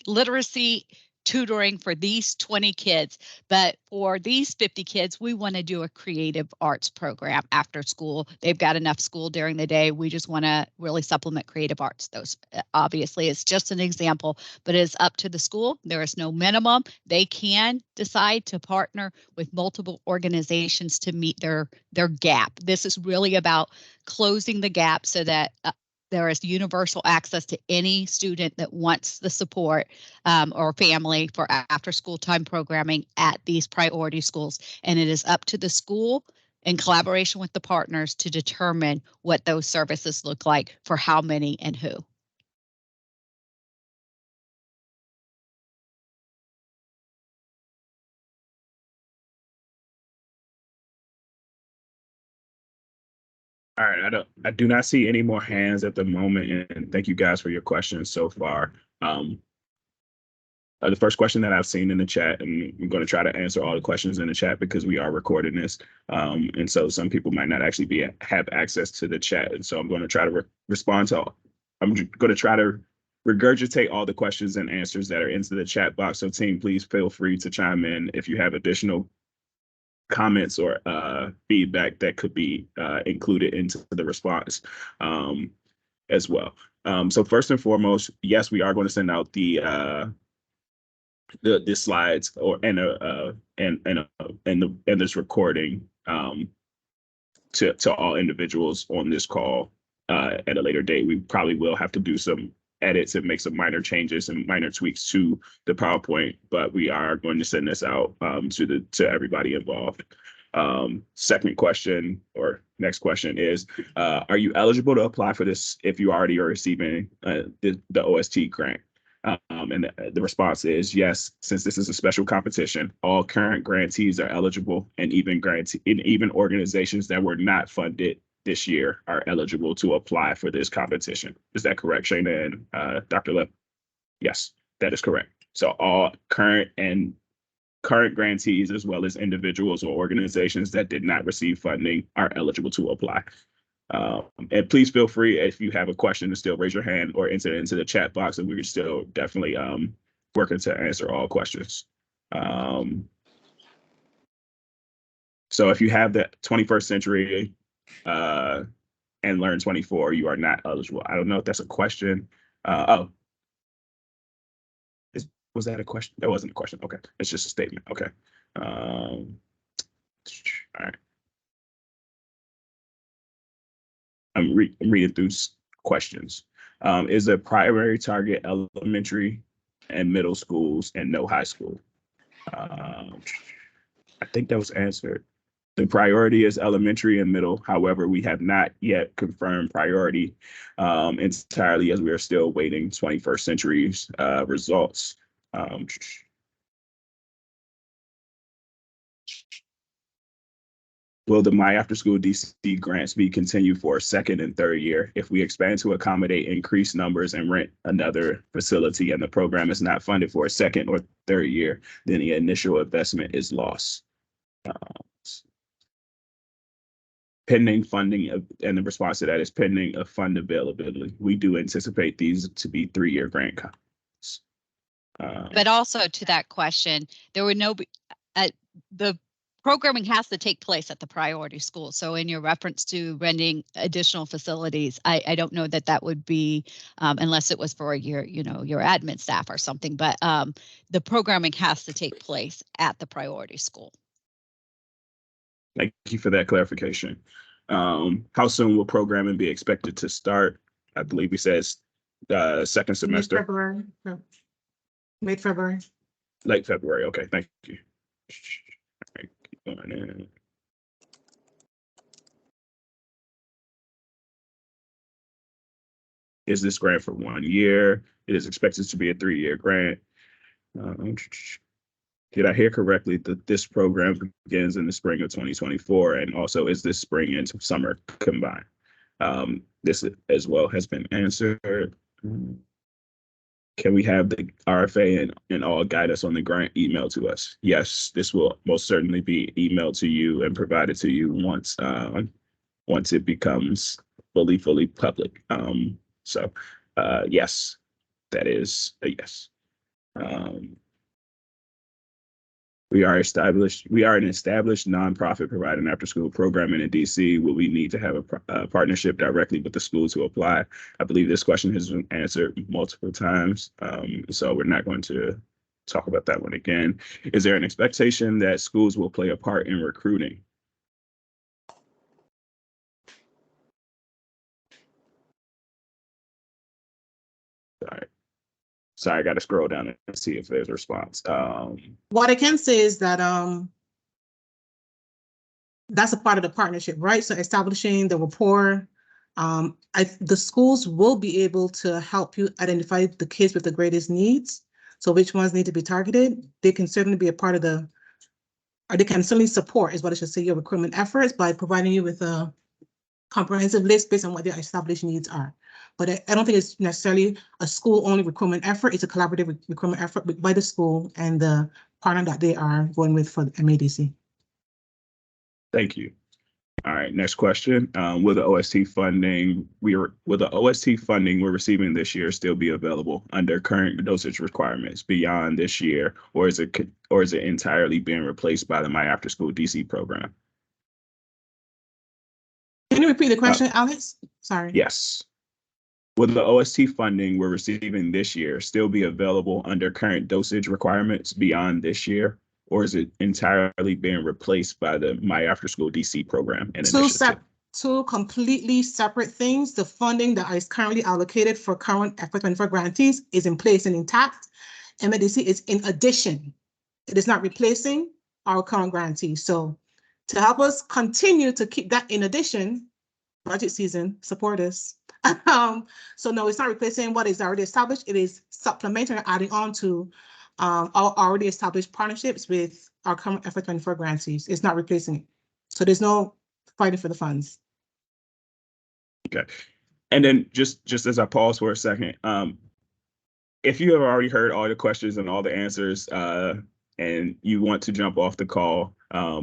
Speaker 6: literacy tutoring for these 20 kids, but for these 50 kids, we want to do a creative arts program after school. They've got enough school during the day. We just want to really supplement creative arts. Those obviously it's just an example, but it's up to the school. There is no minimum. They can decide to partner with multiple organizations to meet their gap. This is really about closing the gap so that there is universal access to any student that wants the support or family for after school time programming at these priority schools. And it is up to the school in collaboration with the partners to determine what those services look like for how many and who.
Speaker 3: All right, I do not see any more hands at the moment, and thank you guys for your questions so far. The first question that I've seen in the chat, and I'm going to try to answer all the questions in the chat because we are recording this, and so some people might not actually have access to the chat, and so I'm going to try to respond to all. I'm going to try to regurgitate all the questions and answers that are into the chat box. So team, please feel free to chime in if you have additional comments or feedback that could be included into the response as well. So first and foremost, yes, we are going to send out the slides and this recording to all individuals on this call at a later date. We probably will have to do some edits and make some minor changes and minor tweaks to the PowerPoint, but we are going to send this out to everybody involved. Second question or next question is, are you eligible to apply for this if you already are receiving the OST grant? And the response is yes, since this is a special competition, all current grantees are eligible, and even organizations that were not funded this year are eligible to apply for this competition. Is that correct, Shayna and Dr. Lip? Yes, that is correct. So all current grantees, as well as individuals or organizations that did not receive funding, are eligible to apply. And please feel free, if you have a question, to still raise your hand or enter it into the chat box, and we're still definitely working to answer all questions. So if you have the 21st century and Learn 24, you are not eligible. I don't know if that's a question. Was that a question? That wasn't a question. Okay, it's just a statement. Okay. All right. I'm reading through questions. Is the primary target elementary and middle schools and no high school? I think that was answered. The priority is elementary and middle. However, we have not yet confirmed priority entirely, as we are still waiting 21st century's results. Will the My Afterschool DC grants be continued for a second and third year? If we expand to accommodate increased numbers and rent another facility and the program is not funded for a second or third year, then the initial investment is lost. Pending funding, and the response to that is pending of fund availability. We do anticipate these to be 3-year grant contracts.
Speaker 6: But also to that question, there would the programming has to take place at the priority school. So in your reference to renting additional facilities, I don't know that would be unless it was for your admin staff or something, but the programming has to take place at the priority school.
Speaker 3: Thank you for that clarification. How soon will programming be expected to start? I believe he says second semester.
Speaker 1: Mid-February. No. Mid-February.
Speaker 3: Late February. Okay, thank you. All right, keep going in. Is this grant for 1 year? It is expected to be a 3-year grant. Did I hear correctly that this program begins in the spring of 2024? And also, is this spring and summer combined? This as well has been answered. can we have the RFA and all guidance on the grant emailed to us? Yes, this will most certainly be emailed to you and provided to you once it becomes fully public. Yes, that is a yes. We are an established nonprofit providing after-school programming in DC. Will we need to have a partnership directly with the school to apply? I believe this question has been answered multiple times, so we're not going to talk about that one again. Is there an expectation that schools will play a part in recruiting? Sorry, I got to scroll down and see if there's a response.
Speaker 1: What I can say is that that's a part of the partnership, right? So establishing the rapport, the schools will be able to help you identify the kids with the greatest needs. So which ones need to be targeted. They can certainly be a part of or they can certainly support, is what I should say, your recruitment efforts by providing you with a comprehensive list based on what their established needs are. But I don't think it's necessarily a school-only recruitment effort. It's a collaborative recruitment effort by the school and the partner that they are going with for the MADC.
Speaker 3: Thank you. All right, next question. Will the OST funding we're receiving this year still be available under current dosage requirements beyond this year, or is it entirely being replaced by the My Afterschool DC program?
Speaker 1: Can you repeat the question, Alex? Sorry.
Speaker 3: Yes. Will the OST funding we're receiving this year still be available under current dosage requirements beyond this year, or is it entirely being replaced by the My Afterschool DC program and initiative?
Speaker 1: Two completely separate things. The funding that is currently allocated for current FY24 grantees is in place and intact. MADC is in addition. It is not replacing our current grantees. So to help us continue to keep that in addition, budget season, support us. So no, it's not replacing what is already established. It is supplementary, adding on to our already established partnerships with our current FY24 grantees. It's not replacing it. So there's no fighting for the funds.
Speaker 3: Okay. And then just as I pause for a second, if you have already heard all the questions and all the answers, and you want to jump off the call,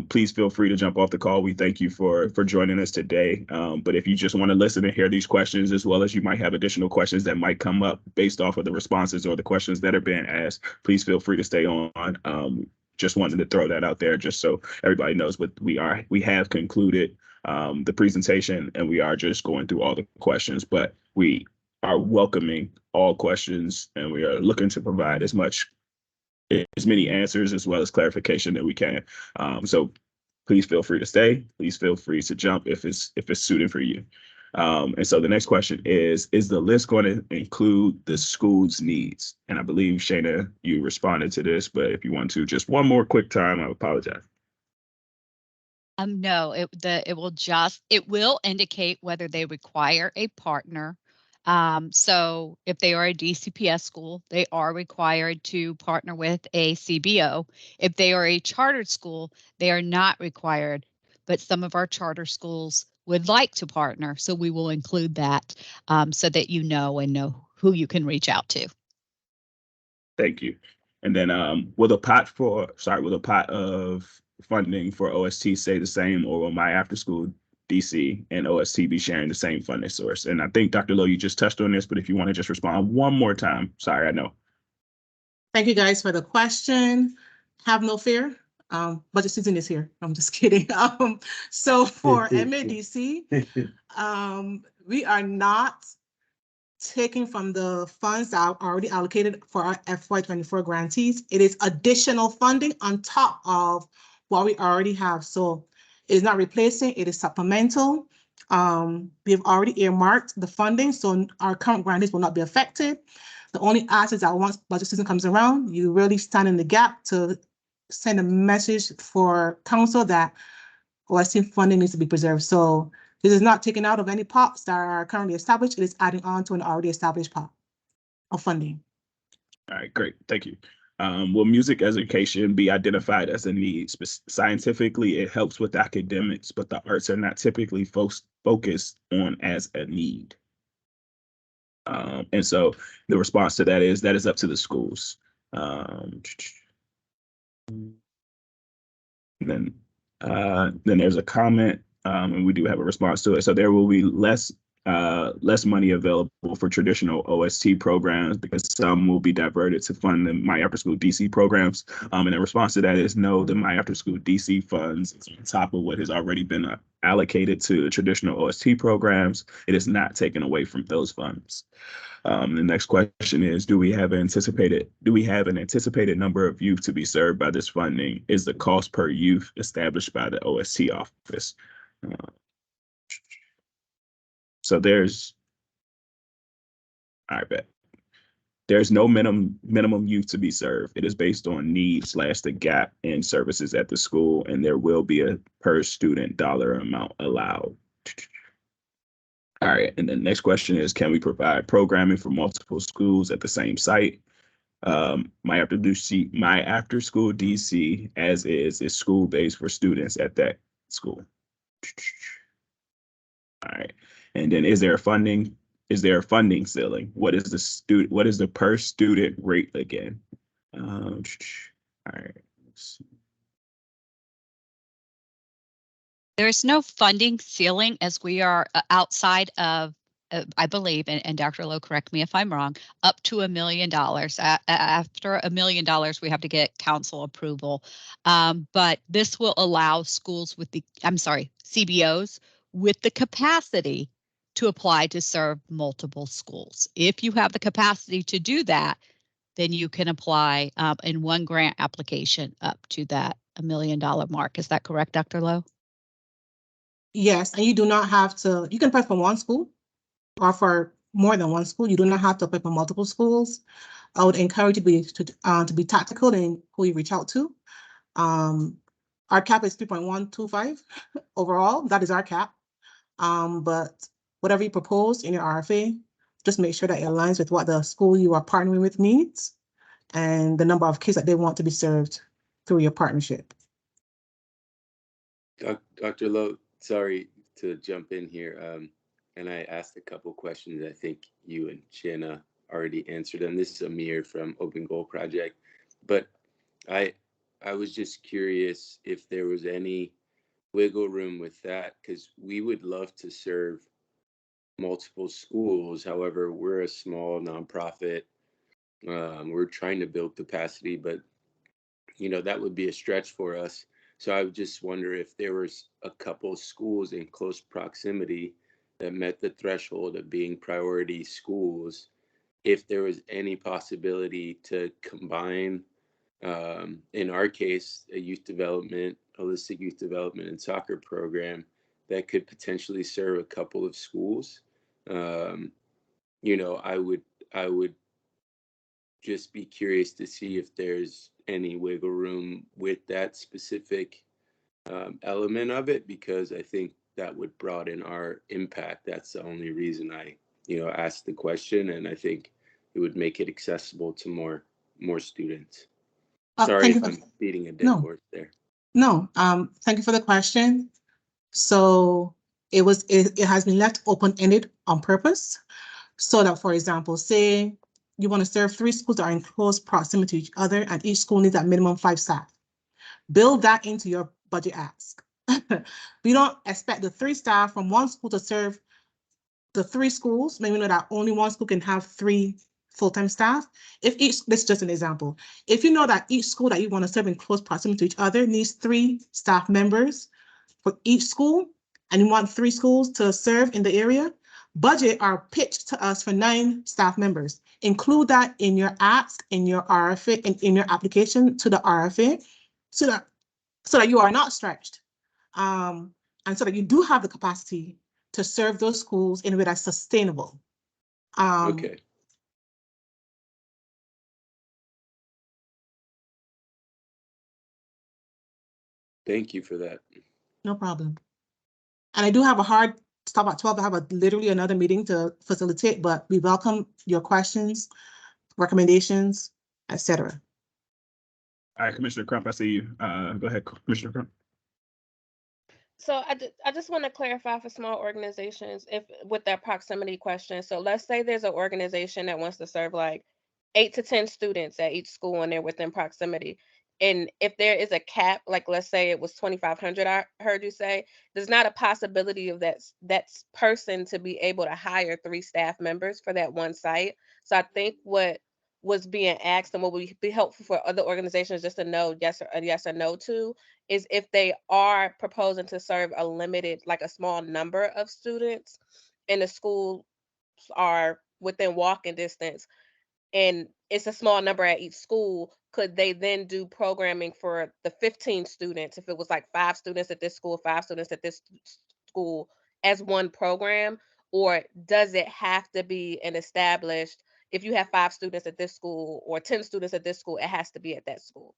Speaker 3: please feel free to jump off the call. We thank you for joining us today. But if you just want to listen and hear these questions, as well as you might have additional questions that might come up based off of the responses or the questions that are being asked, please feel free to stay on. Just wanted to throw that out there just so everybody knows what we have concluded the presentation, and we are just going through all the questions, but we are welcoming all questions, and we are looking to provide as many answers as well as clarification that we can. So please feel free to stay. Please feel free to jump if it's suited for you. And so the next question is the list going to include the school's needs? And I believe, Shana, you responded to this, but if you want to, just one more quick time, I apologize.
Speaker 6: No, it will indicate whether they require a partner. So if they are a DCPS school, they are required to partner with a CBO. If they are a chartered school, they are not required, but some of our charter schools would like to partner. So we will include that so that you know who you can reach out to.
Speaker 3: Thank you. And then will the pot of funding for OST stay the same, or will My Afterschool DC and OST be sharing the same funding source? And I think, Dr. Lowe, you just touched on this, but if you want to just respond one more time. Sorry, I know.
Speaker 1: Thank you guys for the question. Have no fear. Budget season is here. I'm just kidding. So for MADC, we are not taking from the funds that are already allocated for our FY24 grantees. It is additional funding on top of what we already have. So it's not replacing, it is supplemental. We have already earmarked the funding, so our current grantees will not be affected. The only ask is that once budget season comes around, you really stand in the gap to send a message for council that OST funding needs to be preserved. So this is not taken out of any pots that are currently established. It is adding on to an already established pot of funding.
Speaker 3: All right, great. Thank you. Will music education be identified as a need? Scientifically, it helps with academics, but the arts are not typically focused on as a need. And so the response to that is up to the schools. Then there's a comment, and we do have a response to it. So there will be less money available for traditional OST programs because some will be diverted to fund the My After School DC programs. And the response to that is no, the My After School DC funds is on top of what has already been allocated to traditional OST programs. It is not taken away from those funds. The next question is, do we have an anticipated number of youth to be served by this funding? Is the cost per youth established by the OST office? So I bet. There's no minimum youth to be served. It is based on needs / the gap in services at the school, and there will be a per student dollar amount allowed. All right, and the next question is, can we provide programming for multiple schools at the same site? My After School DC, as is school-based for students at that school. All right, and then is there a funding ceiling? What is the per student rate again? All right, let's see.
Speaker 6: There's no funding ceiling as we are outside of, I believe, and Dr. Lowe, correct me if I'm wrong, up to $1 million. After $1 million, we have to get council approval. But this will allow schools with CBOs with the capacity to apply to serve multiple schools. If you have the capacity to do that, then you can apply in one grant application up to that $1 million mark. Is that correct, Dr. Lowe?
Speaker 1: Yes, and you do not have to, you can apply for one school or for more than one school. You do not have to apply for multiple schools. I would encourage you to be tactical in who you reach out to. Our cap is 3.125 overall. That is our cap. But whatever you propose in your RFA, just make sure that it aligns with what the school you are partnering with needs and the number of kids that they want to be served through your partnership.
Speaker 11: Dr. Lowe, sorry to jump in here. And I asked a couple questions. I think you and Jenna already answered them. This is Amir from Open Goal Project. But I was just curious if there was any wiggle room with that, because we would love to serve multiple schools. However, we're a small nonprofit. We're trying to build capacity, but that would be a stretch for us. So I would just wonder if there was a couple schools in close proximity that met the threshold of being priority schools, if there was any possibility to combine, in our case, a holistic youth development and soccer program that could potentially serve a couple of schools. I would just be curious to see if there's any wiggle room with that specific element of it, because I think that would broaden our impact. That's the only reason I asked the question, and I think it would make it accessible to more students. Sorry if I'm beating a dead horse there.
Speaker 1: No, thank you for the question. So it has been left open-ended on purpose, so that, for example, say you want to serve 3 schools that are in close proximity to each other, and each school needs at minimum 5 staff. Build that into your budget ask. We don't expect the 3 staff from one school to serve the 3 schools. Maybe know that only one school can have 3 full-time staff. This is just an example. If you know that each school that you want to serve in close proximity to each other needs 3 staff members for each school, and you want 3 schools to serve in the area, budget or pitch to us for 9 staff members. Include that in your ask, in your RFA, in your application to the RFA, so that you are not stretched, and so that you do have the capacity to serve those schools in a way that's sustainable.
Speaker 11: Okay. Thank you for that.
Speaker 1: No problem. And I do have a hard stop at 12. I have literally another meeting to facilitate, but we welcome your questions, recommendations, etc.
Speaker 3: All right, Commissioner Crump, I see you. Go ahead, Commissioner Crump.
Speaker 5: So I just want to clarify for small organizations if with that proximity question. So let's say there's an organization that wants to serve like 8 to 10 students at each school and they're within proximity. And if there is a cap, like let's say it was 2,500, I heard you say, there's not a possibility of that person to be able to hire 3 staff members for that one site. So I think what was being asked and what would be helpful for other organizations just to know yes or no to is if they are proposing to serve a limited, like a small number of students, and the schools are within walking distance, and it's a small number at each school, could they then do programming for the 15 students if it was like 5 students at this school, 5 students at this school as one program? Or does it have to be an established, if you have 5 students at this school or 10 students at this school, it has to be at that school?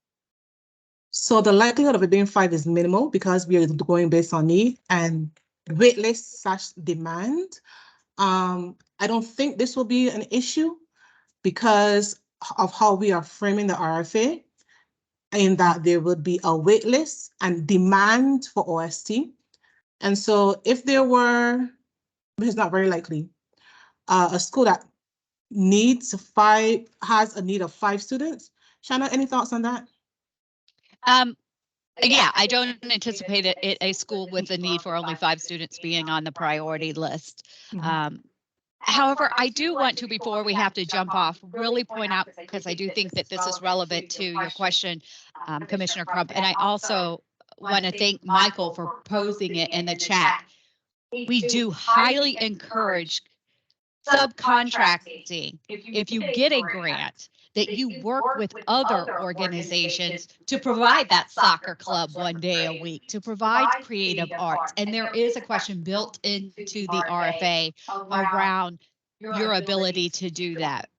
Speaker 1: So the likelihood of it being 5 is minimal because we are going based on need and wait list / demand. I don't think this will be an issue because of how we are framing the RFA, in that there would be a wait list and demand for OST. And so if there were, which is not very likely, a school that has a need of 5 students. Shanna, any thoughts on that?
Speaker 6: Yeah, I don't anticipate a school with a need for only 5 students being on the priority list. However, I do want to, before we have to jump off, really point out, because I do think that this is relevant to your question, Commissioner Crump, and I also want to thank Michael for posing it in the chat. We do highly encourage subcontracting. If you get a grant, that you work with other organizations to provide that soccer club one day a week, to provide creative arts. And there is a question built into the RFA around your ability to do that.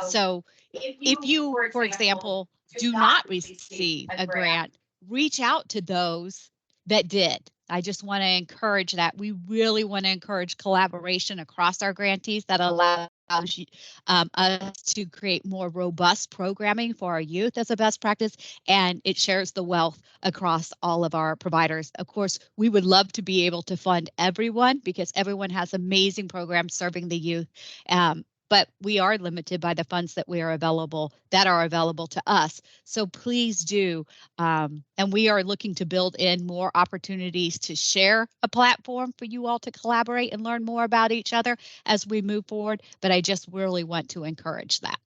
Speaker 6: So if you, for example, do not receive a grant, reach out to those that did. I just want to encourage that. We really want to encourage collaboration across our grantees that allows us to create more robust programming for our youth as a best practice, and it shares the wealth across all of our providers. Of course, we would love to be able to fund everyone because everyone has amazing programs serving the youth. But we are limited by the funds that are available to us. So please do. And we are looking to build in more opportunities to share a platform for you all to collaborate and learn more about each other as we move forward. But I just really want to encourage that.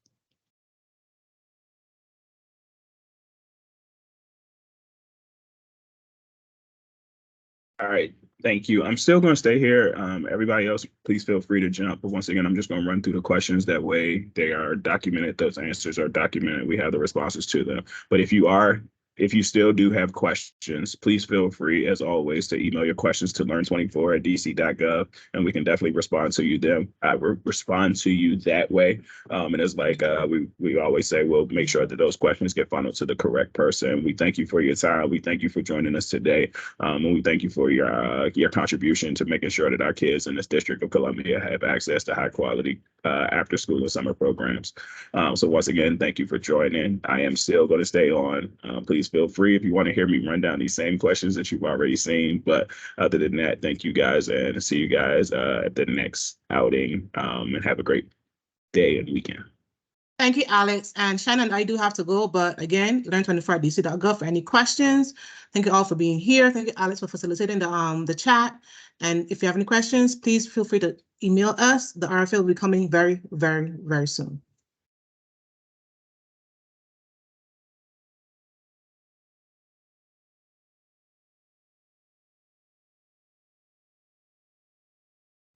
Speaker 3: All right, thank you. I'm still going to stay here. Everybody else, please feel free to jump. But once again, I'm just going to run through the questions. That way they are documented. Those answers are documented. We have the responses to them. But if you still do have questions, please feel free, as always, to email your questions to learn24@dc.gov, and we can definitely respond to you then. I will respond to you that way. And it's like we always say, we'll make sure that those questions get funneled to the correct person. We thank you for your time. We thank you for joining us today. And we thank you for your contribution to making sure that our kids in this District of Columbia have access to high quality after school and summer programs. So once again, thank you for joining. I am still going to stay on. Please feel free if you want to hear me run down these same questions that you've already seen. But other than that, thank you guys, and see you guys at the next outing, and have a great day and weekend.
Speaker 1: Thank you, Alex. And Shannon, I do have to go, but again, learn24@dc.gov for any questions. Thank you all for being here. Thank you, Alex, for facilitating the chat. And if you have any questions, please feel free to email us. The RFA will be coming very, very, very soon.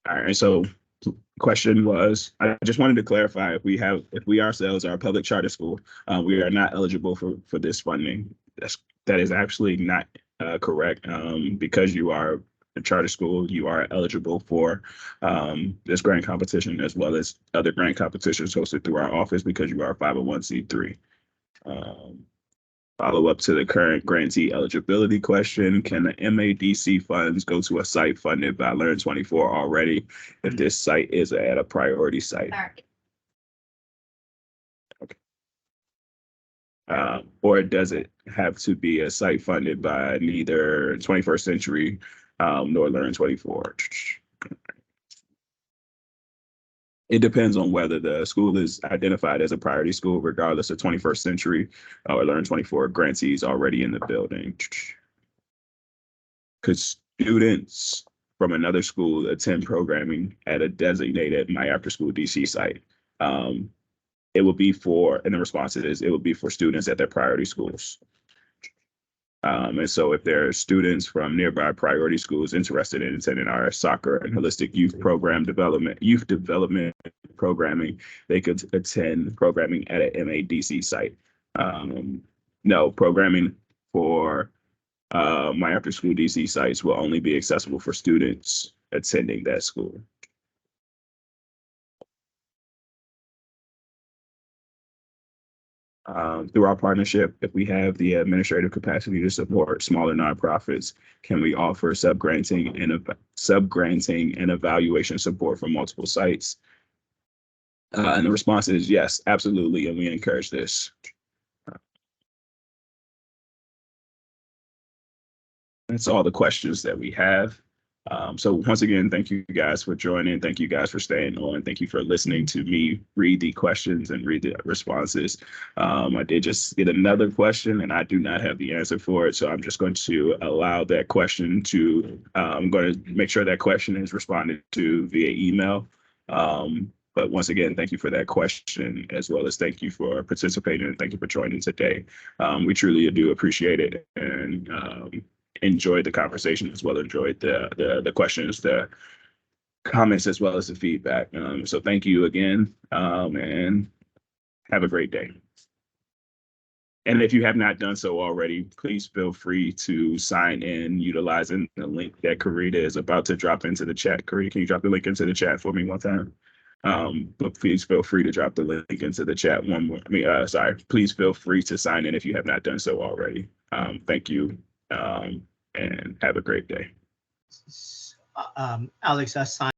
Speaker 3: All right, so question was, I just wanted to clarify, if we ourselves are a public charter school, we are not eligible for this funding. That is actually not correct. Because you are a charter school, you are eligible for this grant competition as well as other grant competitions hosted through our office because you are a 501c3. Follow up to the current grantee eligibility question. Can the MADC funds go to a site funded by Learn24 already if this site is at a priority site? Okay. Or does it have to be a site funded by neither 21st Century nor Learn 24? It depends on whether the school is identified as a priority school, regardless of 21st Century or Learn 24 grantees already in the building. Could students from another school attend programming at a designated My Afterschool DC site? It will be for, and the response is, it will be for students at their priority schools. And so if there are students from nearby priority schools interested in attending our soccer and holistic youth development programming, they could attend programming at an MADC site. No, programming for My Afterschool DC sites will only be accessible for students attending that school. Through our partnership, if we have the administrative capacity to support smaller nonprofits, can we offer sub-granting and evaluation support for multiple sites? And the response is yes, absolutely, and we encourage this. That's all the questions that we have. So once again, thank you guys for joining. Thank you guys for staying on. Thank you for listening to me read the questions and read the responses. I did just get another question and I do not have the answer for it. So I'm just going to allow that question to, I'm going to make sure that question is responded to via email. But once again, thank you for that question, as well as thank you for participating and thank you for joining today. We truly do appreciate it and enjoyed the conversation as well, enjoyed the questions, the comments, as well as the feedback. So thank you again, and have a great day. And if you have not done so already, please feel free to sign in utilizing the link that Karita is about to drop into the chat. Karita, can you drop the link into the chat for me one time? But please feel free to drop the link into the chat one more. Please feel free to sign in if you have not done so already. Thank you. And have a great day.
Speaker 12: Alex, I signed